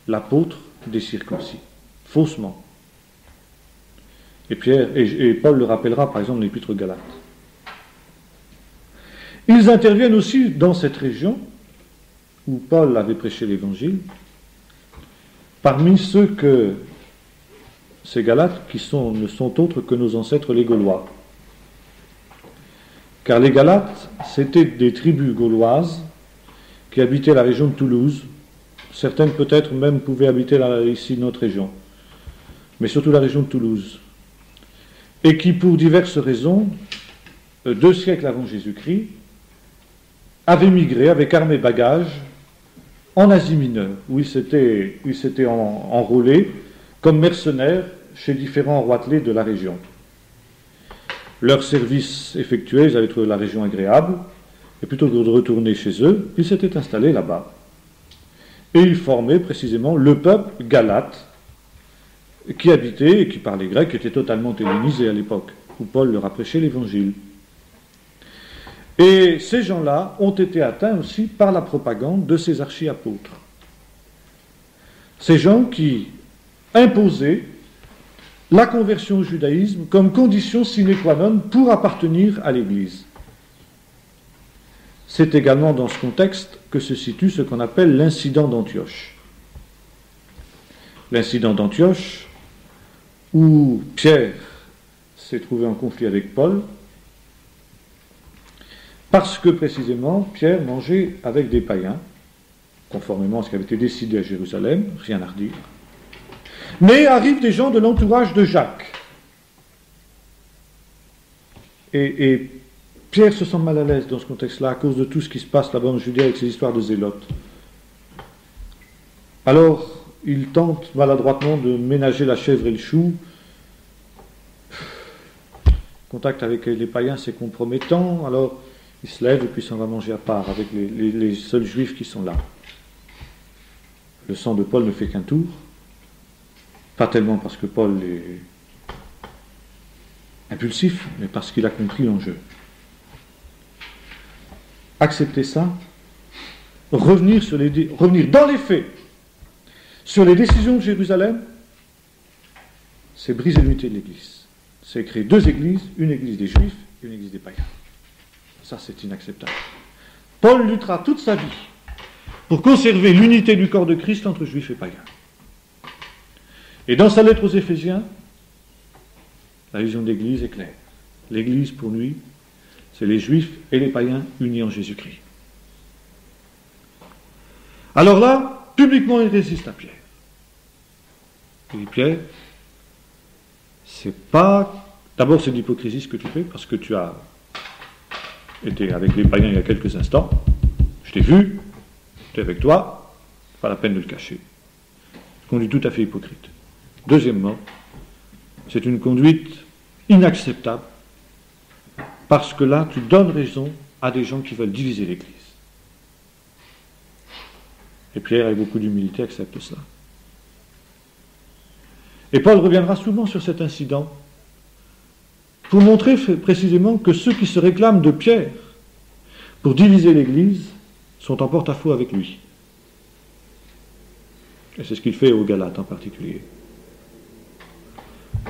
l'apôtre des circoncis, faussement. Et Paul le rappellera par exemple dans l'épître aux Galates. Ils interviennent aussi dans cette région où Paul avait prêché l'évangile, parmi ceux que ces Galates ne sont autres que nos ancêtres les Gaulois. Car les Galates, c'était des tribus gauloises qui habitaient la région de Toulouse. Certaines peut-être même pouvaient habiter ici notre région, mais surtout la région de Toulouse. Et qui, pour diverses raisons, 2 siècles avant Jésus-Christ, avaient migré avec armes et bagages en Asie mineure, où ils s'étaient enrôlés comme mercenaires chez différents roitelets de la région. Leur service effectué, ils avaient trouvé la région agréable, et plutôt que de retourner chez eux, ils s'étaient installés là-bas. Et ils formaient précisément le peuple galate, qui habitait et qui parlait grec, qui était totalement hellénisé à l'époque, où Paul leur a prêché l'évangile. Et ces gens-là ont été atteints aussi par la propagande de ces archi-apôtres. Ces gens qui imposaient la conversion au judaïsme comme condition sine qua non pour appartenir à l'Église. C'est également dans ce contexte que se situe ce qu'on appelle l'incident d'Antioche. L'incident d'Antioche, où Pierre s'est trouvé en conflit avec Paul, parce que précisément Pierre mangeait avec des païens, conformément à ce qui avait été décidé à Jérusalem, rien à redire. Mais arrivent des gens de l'entourage de Jacques. Et Pierre se sent mal à l'aise dans ce contexte-là à cause de tout ce qui se passe là-bas en Judée avec ces histoires de zélotes. Alors, il tente maladroitement de ménager la chèvre et le chou. Contact avec les païens, c'est compromettant. Alors, il se lève et puis s'en va manger à part avec les seuls juifs qui sont là. Le sang de Paul ne fait qu'un tour. Pas tellement parce que Paul est impulsif, mais parce qu'il a compris l'enjeu. Accepter ça, revenir dans les faits sur les décisions de Jérusalem, c'est briser l'unité de l'Église. C'est créer 2 églises, une église des Juifs et une église des païens. Ça, c'est inacceptable. Paul luttera toute sa vie pour conserver l'unité du corps de Christ entre Juifs et païens. Et dans sa lettre aux Éphésiens, la vision de l'Église est claire. L'Église, pour lui, c'est les Juifs et les païens unis en Jésus-Christ. Alors là, publiquement, il résiste à Pierre. Il dit, Pierre, c'est pas... D'abord, c'est de l'hypocrisie ce que tu fais, parce que tu as été avec les païens il y a quelques instants. Je t'ai vu, j'étais avec toi, pas la peine de le cacher. Conduite tout à fait hypocrite. Deuxièmement, c'est une conduite inacceptable, parce que là, tu donnes raison à des gens qui veulent diviser l'Église. Et Pierre, avec beaucoup d'humilité, accepte cela. Et Paul reviendra souvent sur cet incident pour montrer précisément que ceux qui se réclament de Pierre pour diviser l'Église sont en porte-à-faux avec lui. Et c'est ce qu'il fait aux Galates en particulier.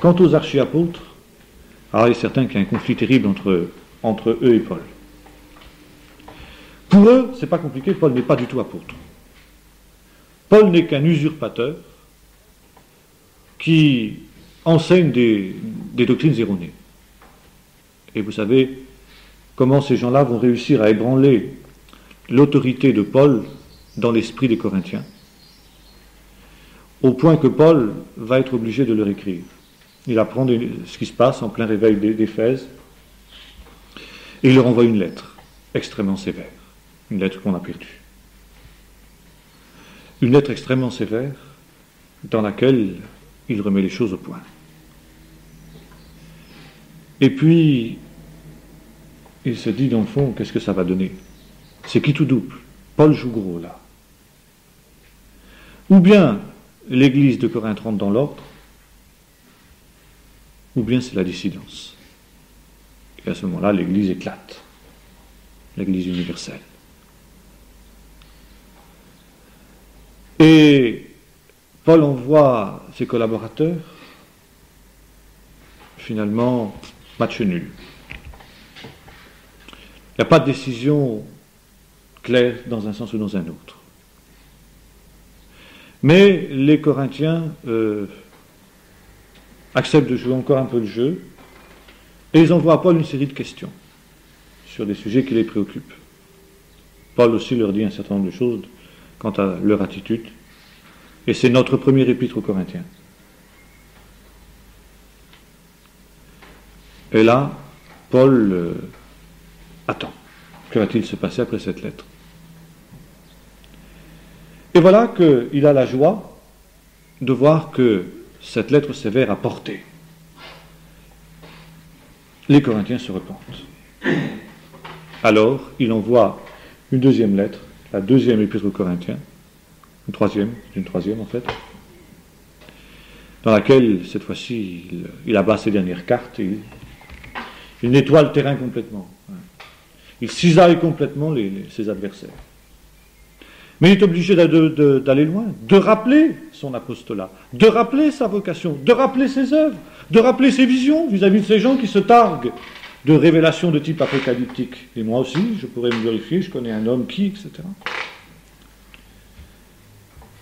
Quant aux archi-apôtres, alors il est certain qu'il y a un conflit terrible entre eux et Paul. Pour eux, c'est pas compliqué, Paul n'est pas du tout apôtre. Paul n'est qu'un usurpateur qui enseigne des doctrines erronées. Et vous savez comment ces gens-là vont réussir à ébranler l'autorité de Paul dans l'esprit des Corinthiens, au point que Paul va être obligé de leur écrire. Il apprend ce qui se passe en plein réveil d'Éphèse. Et il leur envoie une lettre extrêmement sévère. Une lettre qu'on a perdue. Une lettre extrêmement sévère dans laquelle il remet les choses au point. Et puis, il se dit dans le fond, qu'est-ce que ça va donner? C'est qui tout double? Paul joue gros là. Ou bien l'église de Corinthe rentre dans l'ordre, ou bien c'est la dissidence. Et à ce moment-là, l'église éclate. L'église universelle. Et Paul envoie ses collaborateurs, finalement, match nul. Il n'y a pas de décision claire dans un sens ou dans un autre. Mais les Corinthiens acceptent de jouer encore un peu le jeu et ils envoient à Paul une série de questions sur des sujets qui les préoccupent. Paul aussi leur dit un certain nombre de choses quant à leur attitude. Et c'est notre premier épître aux Corinthiens. Et là, Paul attend. Que va-t-il se passer après cette lettre? Et voilà qu'il a la joie de voir que cette lettre sévère a porté. Les Corinthiens se repentent. Alors, il envoie une deuxième lettre, la deuxième épître aux Corinthiens, une troisième en fait, dans laquelle, cette fois-ci, il abat ses dernières cartes, et il nettoie le terrain complètement. Il cisaille complètement ses adversaires. Mais il est obligé d'aller loin, de rappeler son apostolat, de rappeler sa vocation, de rappeler ses œuvres, de rappeler ses visions vis-à-vis de ces gens qui se targuent de révélations de type apocalyptique. Et moi aussi, je pourrais me glorifier, je connais un homme qui, etc.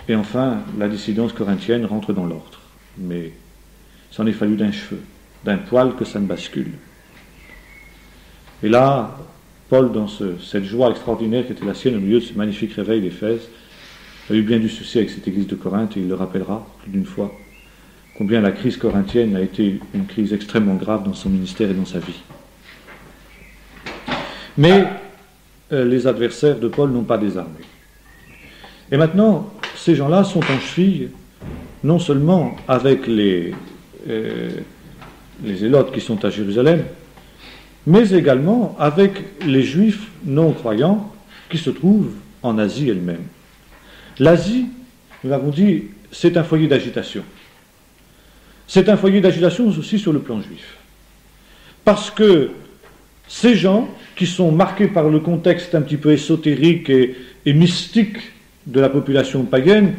Et enfin, la dissidence corinthienne rentre dans l'ordre. Mais s'en est fallu d'un cheveu, d'un poil que ça ne bascule. Et là, Paul, dans cette joie extraordinaire qui était la sienne au milieu de ce magnifique réveil d'Éphèse, a eu bien du souci avec cette église de Corinthe, et il le rappellera plus d'une fois, combien la crise corinthienne a été une crise extrêmement grave dans son ministère et dans sa vie. Mais les adversaires de Paul n'ont pas désarmé. Et maintenant, ces gens-là sont en cheville, non seulement avec les zélotes qui sont à Jérusalem, mais également avec les juifs non-croyants qui se trouvent en Asie elle-même. L'Asie, nous l'avons dit, c'est un foyer d'agitation. C'est un foyer d'agitation aussi sur le plan juif. Parce que ces gens qui sont marqués par le contexte un petit peu ésotérique et mystique de la population païenne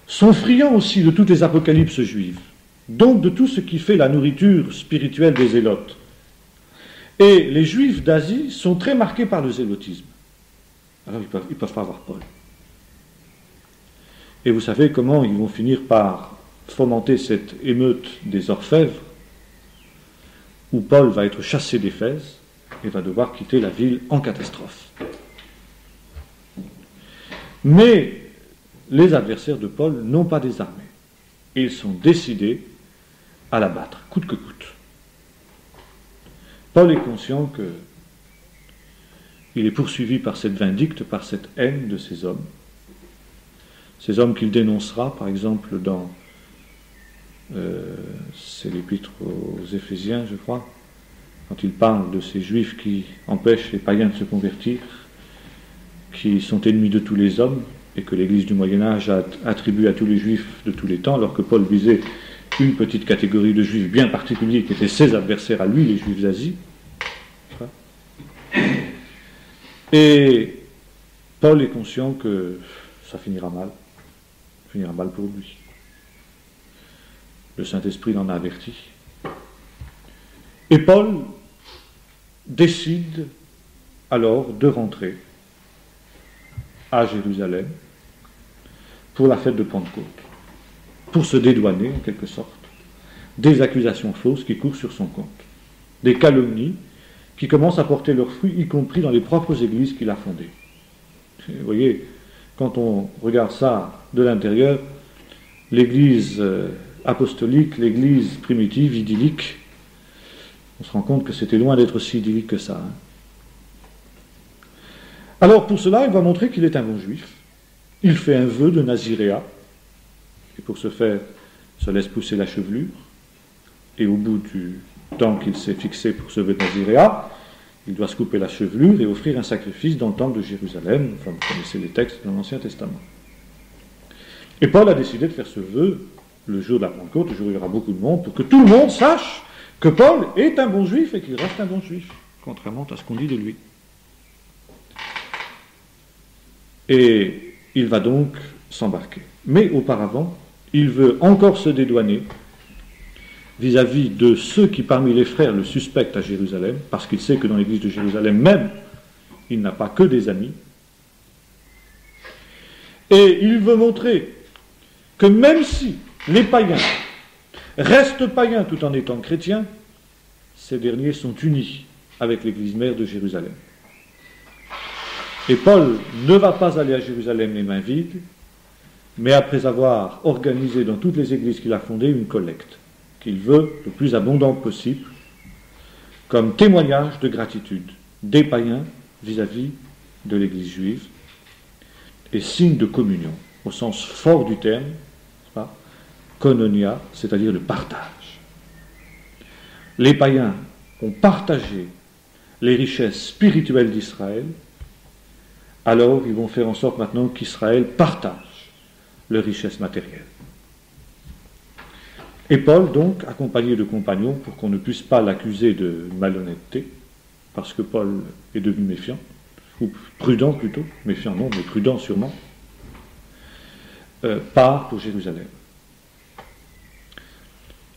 sont friands aussi de toutes les apocalypses juives, donc de tout ce qui fait la nourriture spirituelle des zélotes. Et les juifs d'Asie sont très marqués par le zélotisme. Alors ils ne peuvent pas avoir Paul. Et vous savez comment ils vont finir par fomenter cette émeute des orfèvres, où Paul va être chassé d'Éphèse et va devoir quitter la ville en catastrophe. Mais les adversaires de Paul n'ont pas désarmé. Ils sont décidés à l'abattre, coûte que coûte. Paul est conscient qu'il est poursuivi par cette vindicte, par cette haine de ces hommes qu'il dénoncera, par exemple, dans c'est l'épître aux Éphésiens, je crois, quand il parle de ces juifs qui empêchent les païens de se convertir, qui sont ennemis de tous les hommes, et que l'Église du Moyen-Âge a attribué à tous les juifs de tous les temps, alors que Paul visait une petite catégorie de juifs bien particuliers qui étaient ses adversaires à lui, les juifs d'Asie. Et Paul est conscient que ça finira mal pour lui. Le Saint-Esprit l'en a averti. Et Paul décide alors de rentrer à Jérusalem pour la fête de Pentecôte, pour se dédouaner en quelque sorte des accusations fausses qui courent sur son compte, des calomnies qui commencent à porter leurs fruits, y compris dans les propres églises qu'il a fondées. Vous voyez, quand on regarde ça de l'intérieur, l'église apostolique, l'Église primitive, idyllique, on se rend compte que c'était loin d'être si idyllique que ça. Alors pour cela, il va montrer qu'il est un bon juif. Il fait un vœu de naziréat, et pour ce faire, se laisse pousser la chevelure, et au bout du temps qu'il s'est fixé pour ce vœu de naziréat, il doit se couper la chevelure et offrir un sacrifice dans le temple de Jérusalem. Enfin, vous connaissez les textes dans l'Ancien Testament. Et Paul a décidé de faire ce vœu le jour de la Pentecôte, le jour où il y aura beaucoup de monde, pour que tout le monde sache que Paul est un bon juif et qu'il reste un bon juif, contrairement à ce qu'on dit de lui. Et il va donc s'embarquer. Mais auparavant, il veut encore se dédouaner vis-à-vis de ceux qui parmi les frères le suspectent à Jérusalem, parce qu'il sait que dans l'église de Jérusalem même, il n'a pas que des amis. Et il veut montrer que même si les païens restent païens tout en étant chrétiens, ces derniers sont unis avec l'église mère de Jérusalem. Et Paul ne va pas aller à Jérusalem les mains vides, mais après avoir organisé dans toutes les églises qu'il a fondées une collecte, qu'il veut le plus abondante possible, comme témoignage de gratitude des païens vis-à-vis de l'église juive, et signe de communion, au sens fort du terme, koinonia, c'est-à-dire le partage. Les païens ont partagé les richesses spirituelles d'Israël, alors ils vont faire en sorte maintenant qu'Israël partage leurs richesses matérielles. Et Paul, donc, accompagné de compagnons, pour qu'on ne puisse pas l'accuser de malhonnêteté, parce que Paul est devenu méfiant, ou prudent plutôt, méfiant non, mais prudent sûrement, part pour Jérusalem.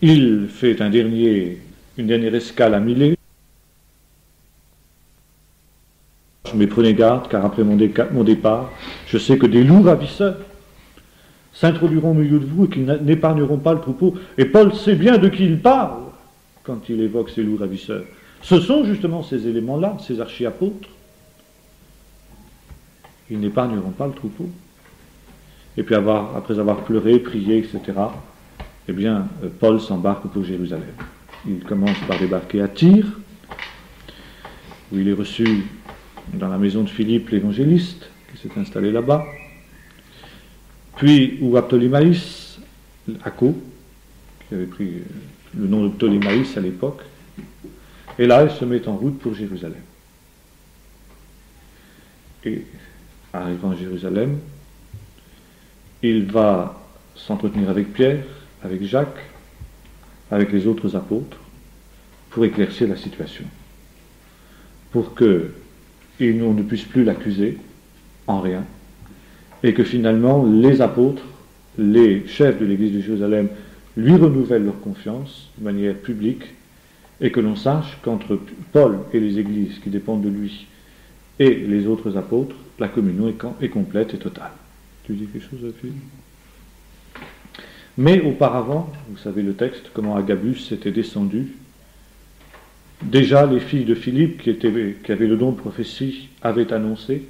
Il fait une dernière escale à Milet. Mais prenez garde, car après mon départ, je sais que des loups ravisseurs s'introduiront au milieu de vous et qu'ils n'épargneront pas le troupeau. Et Paul sait bien de qui il parle quand il évoque ces loups ravisseurs. Ce sont justement ces éléments-là, ces archiapôtres. Ils n'épargneront pas le troupeau. Et puis après avoir pleuré, prié, etc., eh bien, Paul s'embarque pour Jérusalem. Il commence par débarquer à Tyr, où il est reçu dans la maison de Philippe l'évangéliste, qui s'est installé là-bas, puis où à Ptolémaïs, Acco, qui avait pris le nom de Ptolémaïs à l'époque, et là il se met en route pour Jérusalem. Et arrivant à Jérusalem, il va s'entretenir avec Pierre, avec Jacques, avec les autres apôtres, pour éclaircir la situation, pour que on ne puisse plus l'accuser en rien, et que finalement les apôtres, les chefs de l'église de Jérusalem, lui renouvellent leur confiance de manière publique, et que l'on sache qu'entre Paul et les églises qui dépendent de lui et les autres apôtres, la communion est complète et totale. Tu dis quelque chose, Philippe ? Mais auparavant, vous savez le texte, comment Agabus était descendu. Déjà, les filles de Philippe, qui avaient le don de prophétie, avaient annoncé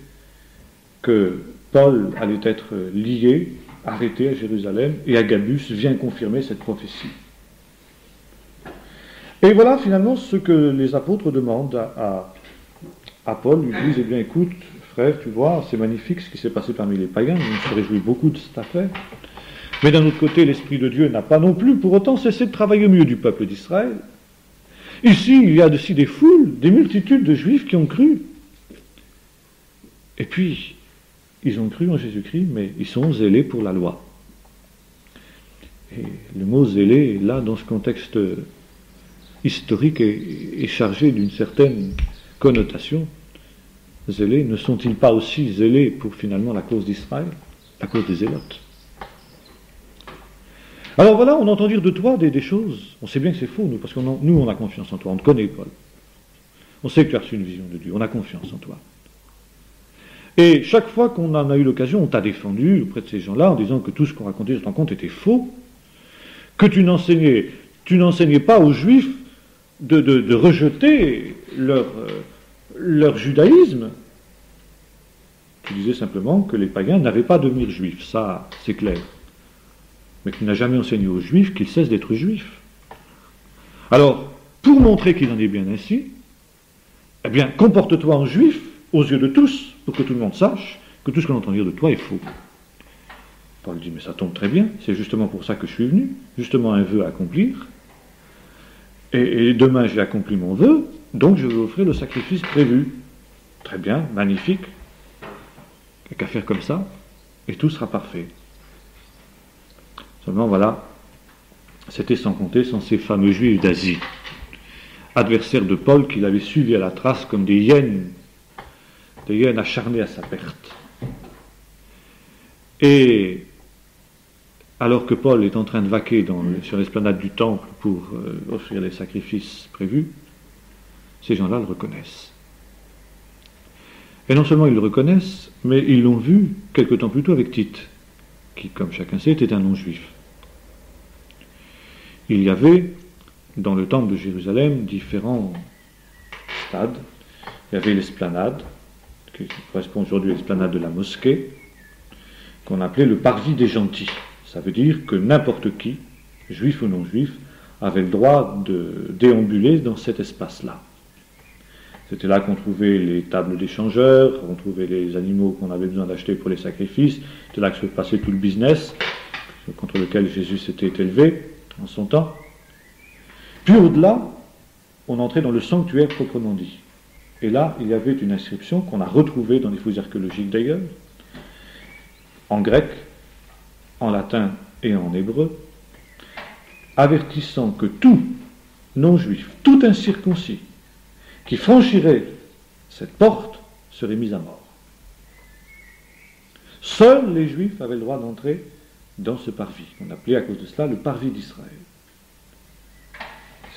que Paul allait être lié, arrêté à Jérusalem, et Agabus vient confirmer cette prophétie. Et voilà finalement ce que les apôtres demandent à Paul. Ils disent, eh bien écoute, frère, tu vois, c'est magnifique ce qui s'est passé parmi les païens, on se réjouit beaucoup de cette affaire. Mais d'un autre côté, l'Esprit de Dieu n'a pas non plus pour autant cessé de travailler au milieu du peuple d'Israël. Ici, il y a aussi des foules, des multitudes de Juifs qui ont cru. Et puis, ils ont cru en Jésus-Christ, mais ils sont zélés pour la loi. Et le mot zélé, là, dans ce contexte historique, est chargé d'une certaine connotation. Zélés, ne sont-ils pas aussi zélés pour finalement la cause d'Israël, la cause des zélotes ? Alors voilà, on entend dire de toi des choses. On sait bien que c'est faux, nous, parce que nous, on a confiance en toi. On te connaît, Paul. On sait que tu as reçu une vision de Dieu. On a confiance en toi. Et chaque fois qu'on en a eu l'occasion, on t'a défendu auprès de ces gens-là en disant que tout ce qu'on racontait sur ton compte était faux, que tu n'enseignais pas aux Juifs de rejeter leur judaïsme. Tu disais simplement que les païens n'avaient pas à devenir juifs. Ça, c'est clair. mais qui n'a jamais enseigné aux Juifs qu'il cesse d'être juif. Alors, pour montrer qu'il en est bien ainsi, eh bien, comporte-toi en juif aux yeux de tous, pour que tout le monde sache que tout ce qu'on entend dire de toi est faux. Paul dit, mais ça tombe très bien, c'est justement pour ça que je suis venu, justement un vœu à accomplir, et demain j'ai accompli mon vœu, donc je vais offrir le sacrifice prévu. Très bien, magnifique, il n'y a qu'à faire comme ça, et tout sera parfait. Seulement voilà, c'était sans compter sans ces fameux Juifs d'Asie, adversaires de Paul qu'il avait suivis à la trace comme des hyènes acharnées à sa perte. Et alors que Paul est en train de vaquer sur l'esplanade du temple pour offrir les sacrifices prévus, ces gens-là le reconnaissent. Et non seulement ils le reconnaissent, mais ils l'ont vu quelque temps plus tôt avec Tite, qui, comme chacun sait, était un non-juif. Il y avait, dans le temple de Jérusalem, différents stades. Il y avait l'esplanade, qui correspond aujourd'hui à l'esplanade de la mosquée, qu'on appelait le parvis des gentils. Ça veut dire que n'importe qui, juif ou non-juif, avait le droit de déambuler dans cet espace-là. C'était là qu'on trouvait les tables d'échangeurs, on trouvait les animaux qu'on avait besoin d'acheter pour les sacrifices, c'était là que se passait tout le business contre lequel Jésus s'était élevé en son temps. Puis au-delà, on entrait dans le sanctuaire proprement dit. Et là, il y avait une inscription qu'on a retrouvée dans les fouilles archéologiques d'ailleurs, en grec, en latin et en hébreu, avertissant que tout non-juif, tout incirconcis, qui franchirait cette porte serait mis à mort. Seuls les Juifs avaient le droit d'entrer dans ce parvis. On appelait à cause de cela le parvis d'Israël.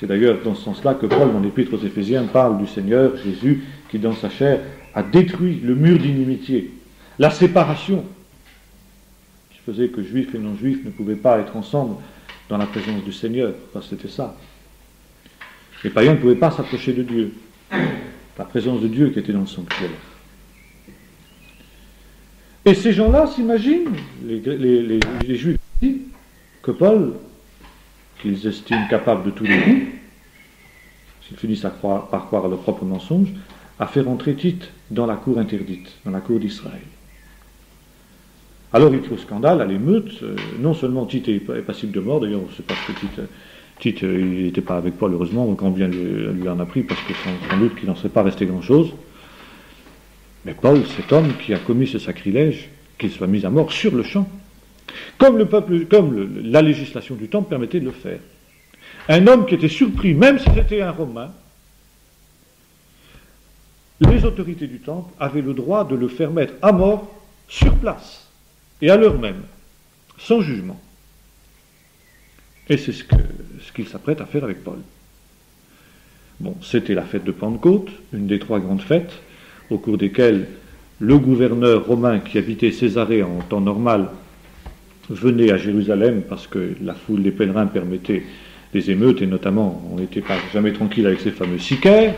C'est d'ailleurs dans ce sens-là que Paul, dans l'Épître aux Éphésiens, parle du Seigneur Jésus qui, dans sa chair, a détruit le mur d'inimitié, la séparation, qui faisait que Juifs et non-Juifs ne pouvaient pas être ensemble dans la présence du Seigneur. Enfin, c'était ça. Les païens ne pouvaient pas s'approcher de Dieu. La présence de Dieu qui était dans le sanctuaire. Et ces gens-là s'imaginent, les Juifs, que Paul, qu'ils estiment capable de tous les coups, s'ils finissent par croire à leur propre mensonge, a fait rentrer Tite dans la cour interdite, dans la cour d'Israël. Alors il crie au scandale, à l'émeute, non seulement Tite est passible de mort, d'ailleurs on ne sait pas ce que Tite, il n'était pas avec Paul, heureusement, quand bien lui en a pris, parce que sans doute qu'il n'en serait pas resté grand-chose. Mais Paul, cet homme qui a commis ce sacrilège, qu'il soit mis à mort sur le champ, comme la législation du temple permettait de le faire. Un homme qui était surpris, même si c'était un Romain, les autorités du temple avaient le droit de le faire mettre à mort sur place, et à l'heure même, sans jugement. Et c'est ce qu'il s'apprête à faire avec Paul. Bon, c'était la fête de Pentecôte, une des 3 grandes fêtes, au cours desquelles le gouverneur romain qui habitait Césarée en temps normal venait à Jérusalem parce que la foule des pèlerins permettait des émeutes, et notamment on n'était pas jamais tranquille avec ces fameux sicaires,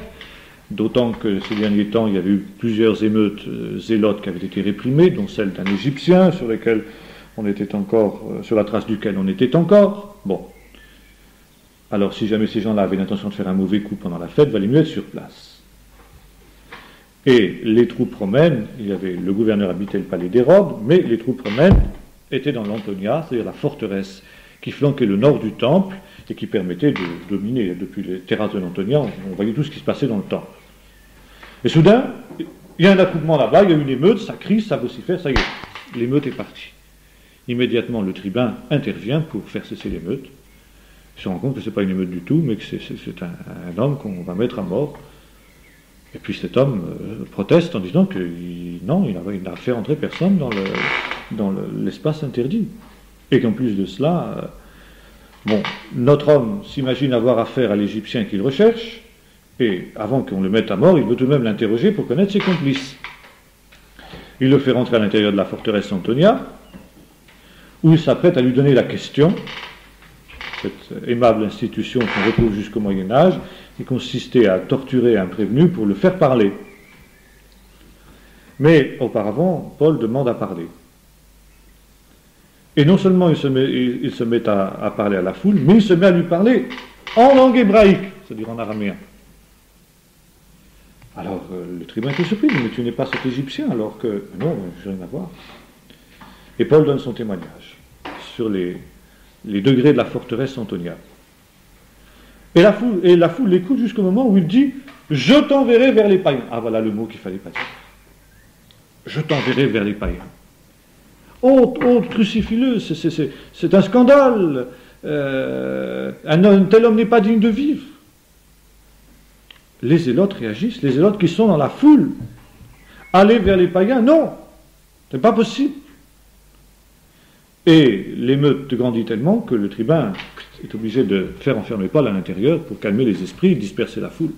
d'autant que ces derniers temps il y avait eu plusieurs émeutes zélotes qui avaient été réprimées, dont celle d'un Égyptien sur la trace duquel on était encore. Bon. Alors si jamais ces gens-là avaient l'intention de faire un mauvais coup pendant la fête, il valait mieux être sur place. Et les troupes romaines, le gouverneur habitait le palais d'Hérode, mais les troupes romaines étaient dans l'Antonia, c'est-à-dire la forteresse qui flanquait le nord du temple et qui permettait de dominer depuis les terrasses de l'Antonia, on voyait tout ce qui se passait dans le temple. Et soudain, il y a un attroupement là-bas, il y a une émeute, ça crie, ça vocifère, ça y est, l'émeute est partie. Immédiatement, le tribun intervient pour faire cesser l'émeute. Il se rend compte que ce n'est pas une émeute du tout, mais que c'est un homme qu'on va mettre à mort. Et puis cet homme proteste en disant qu'il n'a fait entrer personne dans l'espace interdit. Et qu'en plus de cela, notre homme s'imagine avoir affaire à l'Égyptien qu'il recherche, et avant qu'on le mette à mort, il veut tout de même l'interroger pour connaître ses complices. Il le fait rentrer à l'intérieur de la forteresse Antonia, où il s'apprête à lui donner la question, cette aimable institution qu'on retrouve jusqu'au Moyen-Âge, qui consistait à torturer un prévenu pour le faire parler. Mais auparavant, Paul demande à parler. Et non seulement il se met à parler à la foule, mais il se met à lui parler en langue hébraïque, c'est-à-dire en araméen. Alors le tribun était surpris, mais tu n'es pas cet Égyptien, alors que non, je n'ai rien à voir. Et Paul donne son témoignage sur les degrés de la forteresse antoniale. Et la foule l'écoute jusqu'au moment où il dit « Je t'enverrai vers les païens ». Ah, voilà le mot qu'il ne fallait pas dire. « Je t'enverrai vers les païens ». Oh, crucifie-le, c'est un scandale. Un tel homme n'est pas digne de vivre. Les zélotes réagissent, les zélotes qui sont dans la foule. Aller vers les païens, non, c'est pas possible. Et l'émeute grandit tellement que le tribun est obligé de faire enfermer Paul à l'intérieur pour calmer les esprits et disperser la foule.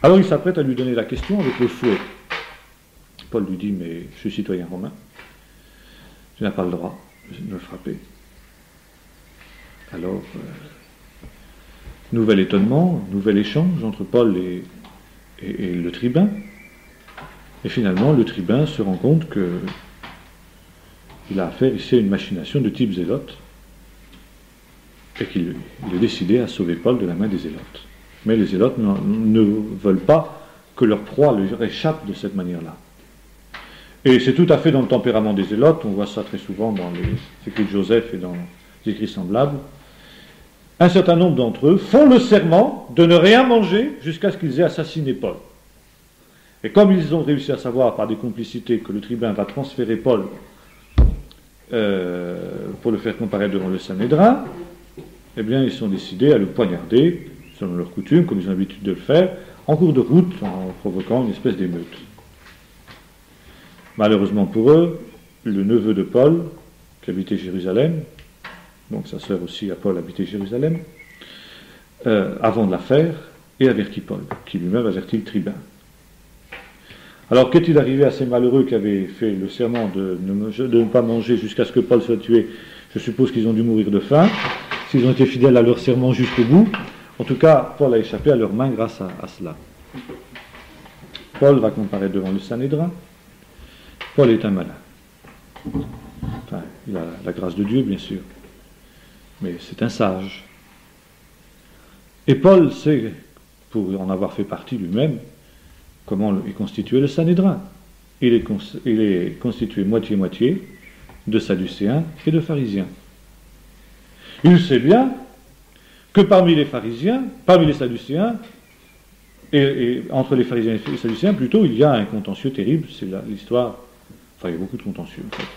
Alors il s'apprête à lui donner la question avec le fouet. Paul lui dit, mais je suis citoyen romain. Tu n'as pas le droit de me frapper. Alors, nouvel étonnement, nouvel échange entre Paul et le tribun. Et finalement, le tribun se rend compte qu'il a affaire ici à une machination de type zélote et qu'il est décidé à sauver Paul de la main des zélotes. Mais les zélotes ne veulent pas que leur proie leur échappe de cette manière-là. Et c'est tout à fait dans le tempérament des zélotes, on voit ça très souvent dans les écrits de Joseph et dans les écrits semblables. Un certain nombre d'entre eux font le serment de ne rien manger jusqu'à ce qu'ils aient assassiné Paul. Et comme ils ont réussi à savoir par des complicités que le tribun va transférer Paul pour le faire comparaître devant le Sanhédrin, eh bien ils sont décidés à le poignarder, selon leur coutume, comme ils ont l'habitude de le faire, en cours de route, en provoquant une espèce d'émeute. Malheureusement pour eux, le neveu de Paul, qui habitait Jérusalem, donc sa sœur aussi à Paul habitait Jérusalem, avant de l'affaire, et avertit Paul, qui lui-même avertit le tribun. Alors qu'est-il arrivé à ces malheureux qui avaient fait le serment de ne pas manger jusqu'à ce que Paul soit tué? Je suppose qu'ils ont dû mourir de faim, s'ils ont été fidèles à leur serment jusqu'au bout. En tout cas, Paul a échappé à leurs mains grâce à cela. Paul va comparaître devant le Sanhédrin. Paul est un malin. Enfin, il a la grâce de Dieu, bien sûr. Mais c'est un sage. Et Paul sait, pour en avoir fait partie lui-même, comment est constitué le Sanhédrin. Il est constitué moitié-moitié de Sadducéens et de pharisiens. Il sait bien que parmi les Sadducéens, et entre les pharisiens et les Sadducéens, plutôt, il y a un contentieux terrible, c'est l'histoire. Enfin, il y a beaucoup de contentieux, en fait.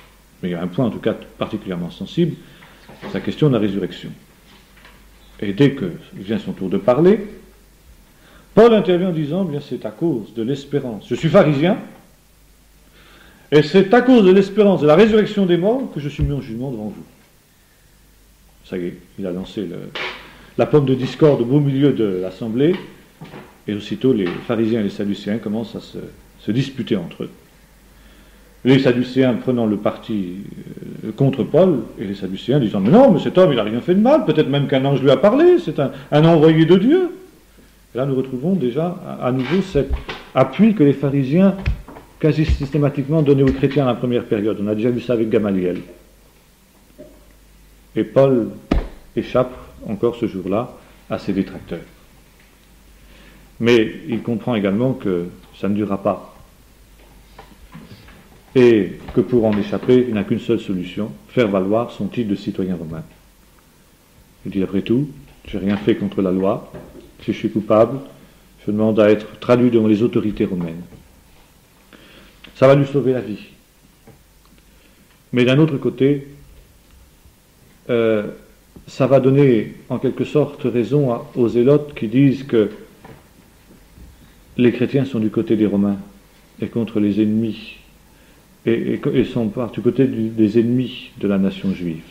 Mais il y a un point, en tout cas, particulièrement sensible, c'est la question de la résurrection. Et dès que vient son tour de parler, Paul intervient en disant, bien, c'est à cause de l'espérance. Je suis pharisien, et c'est à cause de l'espérance de la résurrection des morts que je suis mis en jugement devant vous. Ça y est, il a lancé la pomme de discorde au beau milieu de l'assemblée, et aussitôt les pharisiens et les sadducéens commencent à se disputer entre eux. Les Sadducéens prenant le parti contre Paul, et les Sadducéens disant « Mais non, mais cet homme, il n'a rien fait de mal, peut-être même qu'un ange lui a parlé, c'est un envoyé de Dieu. » Et là, nous retrouvons déjà à nouveau cet appui que les pharisiens quasi systématiquement donnaient aux chrétiens à la première période. On a déjà vu ça avec Gamaliel. Et Paul échappe encore ce jour-là à ses détracteurs. Mais il comprend également que ça ne durera pas. Et que pour en échapper, il n'a qu'une seule solution, faire valoir son titre de citoyen romain. Il dit, après tout, je n'ai rien fait contre la loi, si je suis coupable, je demande à être traduit devant les autorités romaines. Ça va lui sauver la vie. Mais d'un autre côté, ça va donner en quelque sorte raison aux zélotes qui disent que les chrétiens sont du côté des Romains et contre les ennemis. Et sont du côté des ennemis de la nation juive.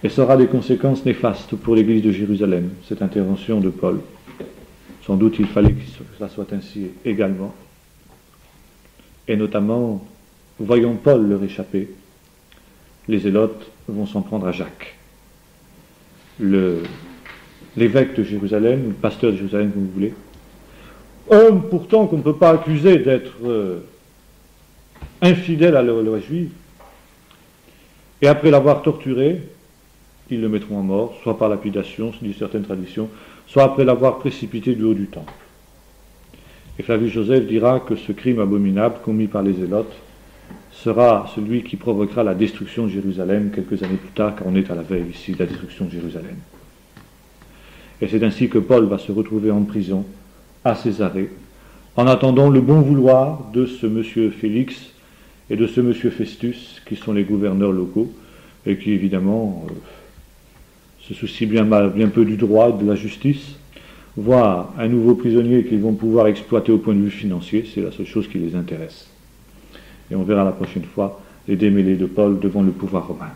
Et ça aura des conséquences néfastes pour l'église de Jérusalem, cette intervention de Paul. Sans doute il fallait que ça soit ainsi également. Et notamment, voyant Paul leur échapper, les zélotes vont s'en prendre à Jacques, l'évêque de Jérusalem, le pasteur de Jérusalem, comme vous voulez, homme pourtant qu'on ne peut pas accuser d'être infidèle à la loi juive, Et après l'avoir torturé, ils le mettront à mort, soit par lapidation, dit certaines traditions, soit après l'avoir précipité du haut du temple. Et Flavius Joseph dira que ce crime abominable commis par les Zélotes sera celui qui provoquera la destruction de Jérusalem quelques années plus tard, car on est à la veille ici de la destruction de Jérusalem. Et c'est ainsi que Paul va se retrouver en prison à Césarée, en attendant le bon vouloir de ce monsieur Félix et de ce monsieur Festus, qui sont les gouverneurs locaux, et qui évidemment se soucient bien peu du droit et de la justice, voient un nouveau prisonnier qu'ils vont pouvoir exploiter au point de vue financier, c'est la seule chose qui les intéresse. Et on verra la prochaine fois les démêlés de Paul devant le pouvoir romain.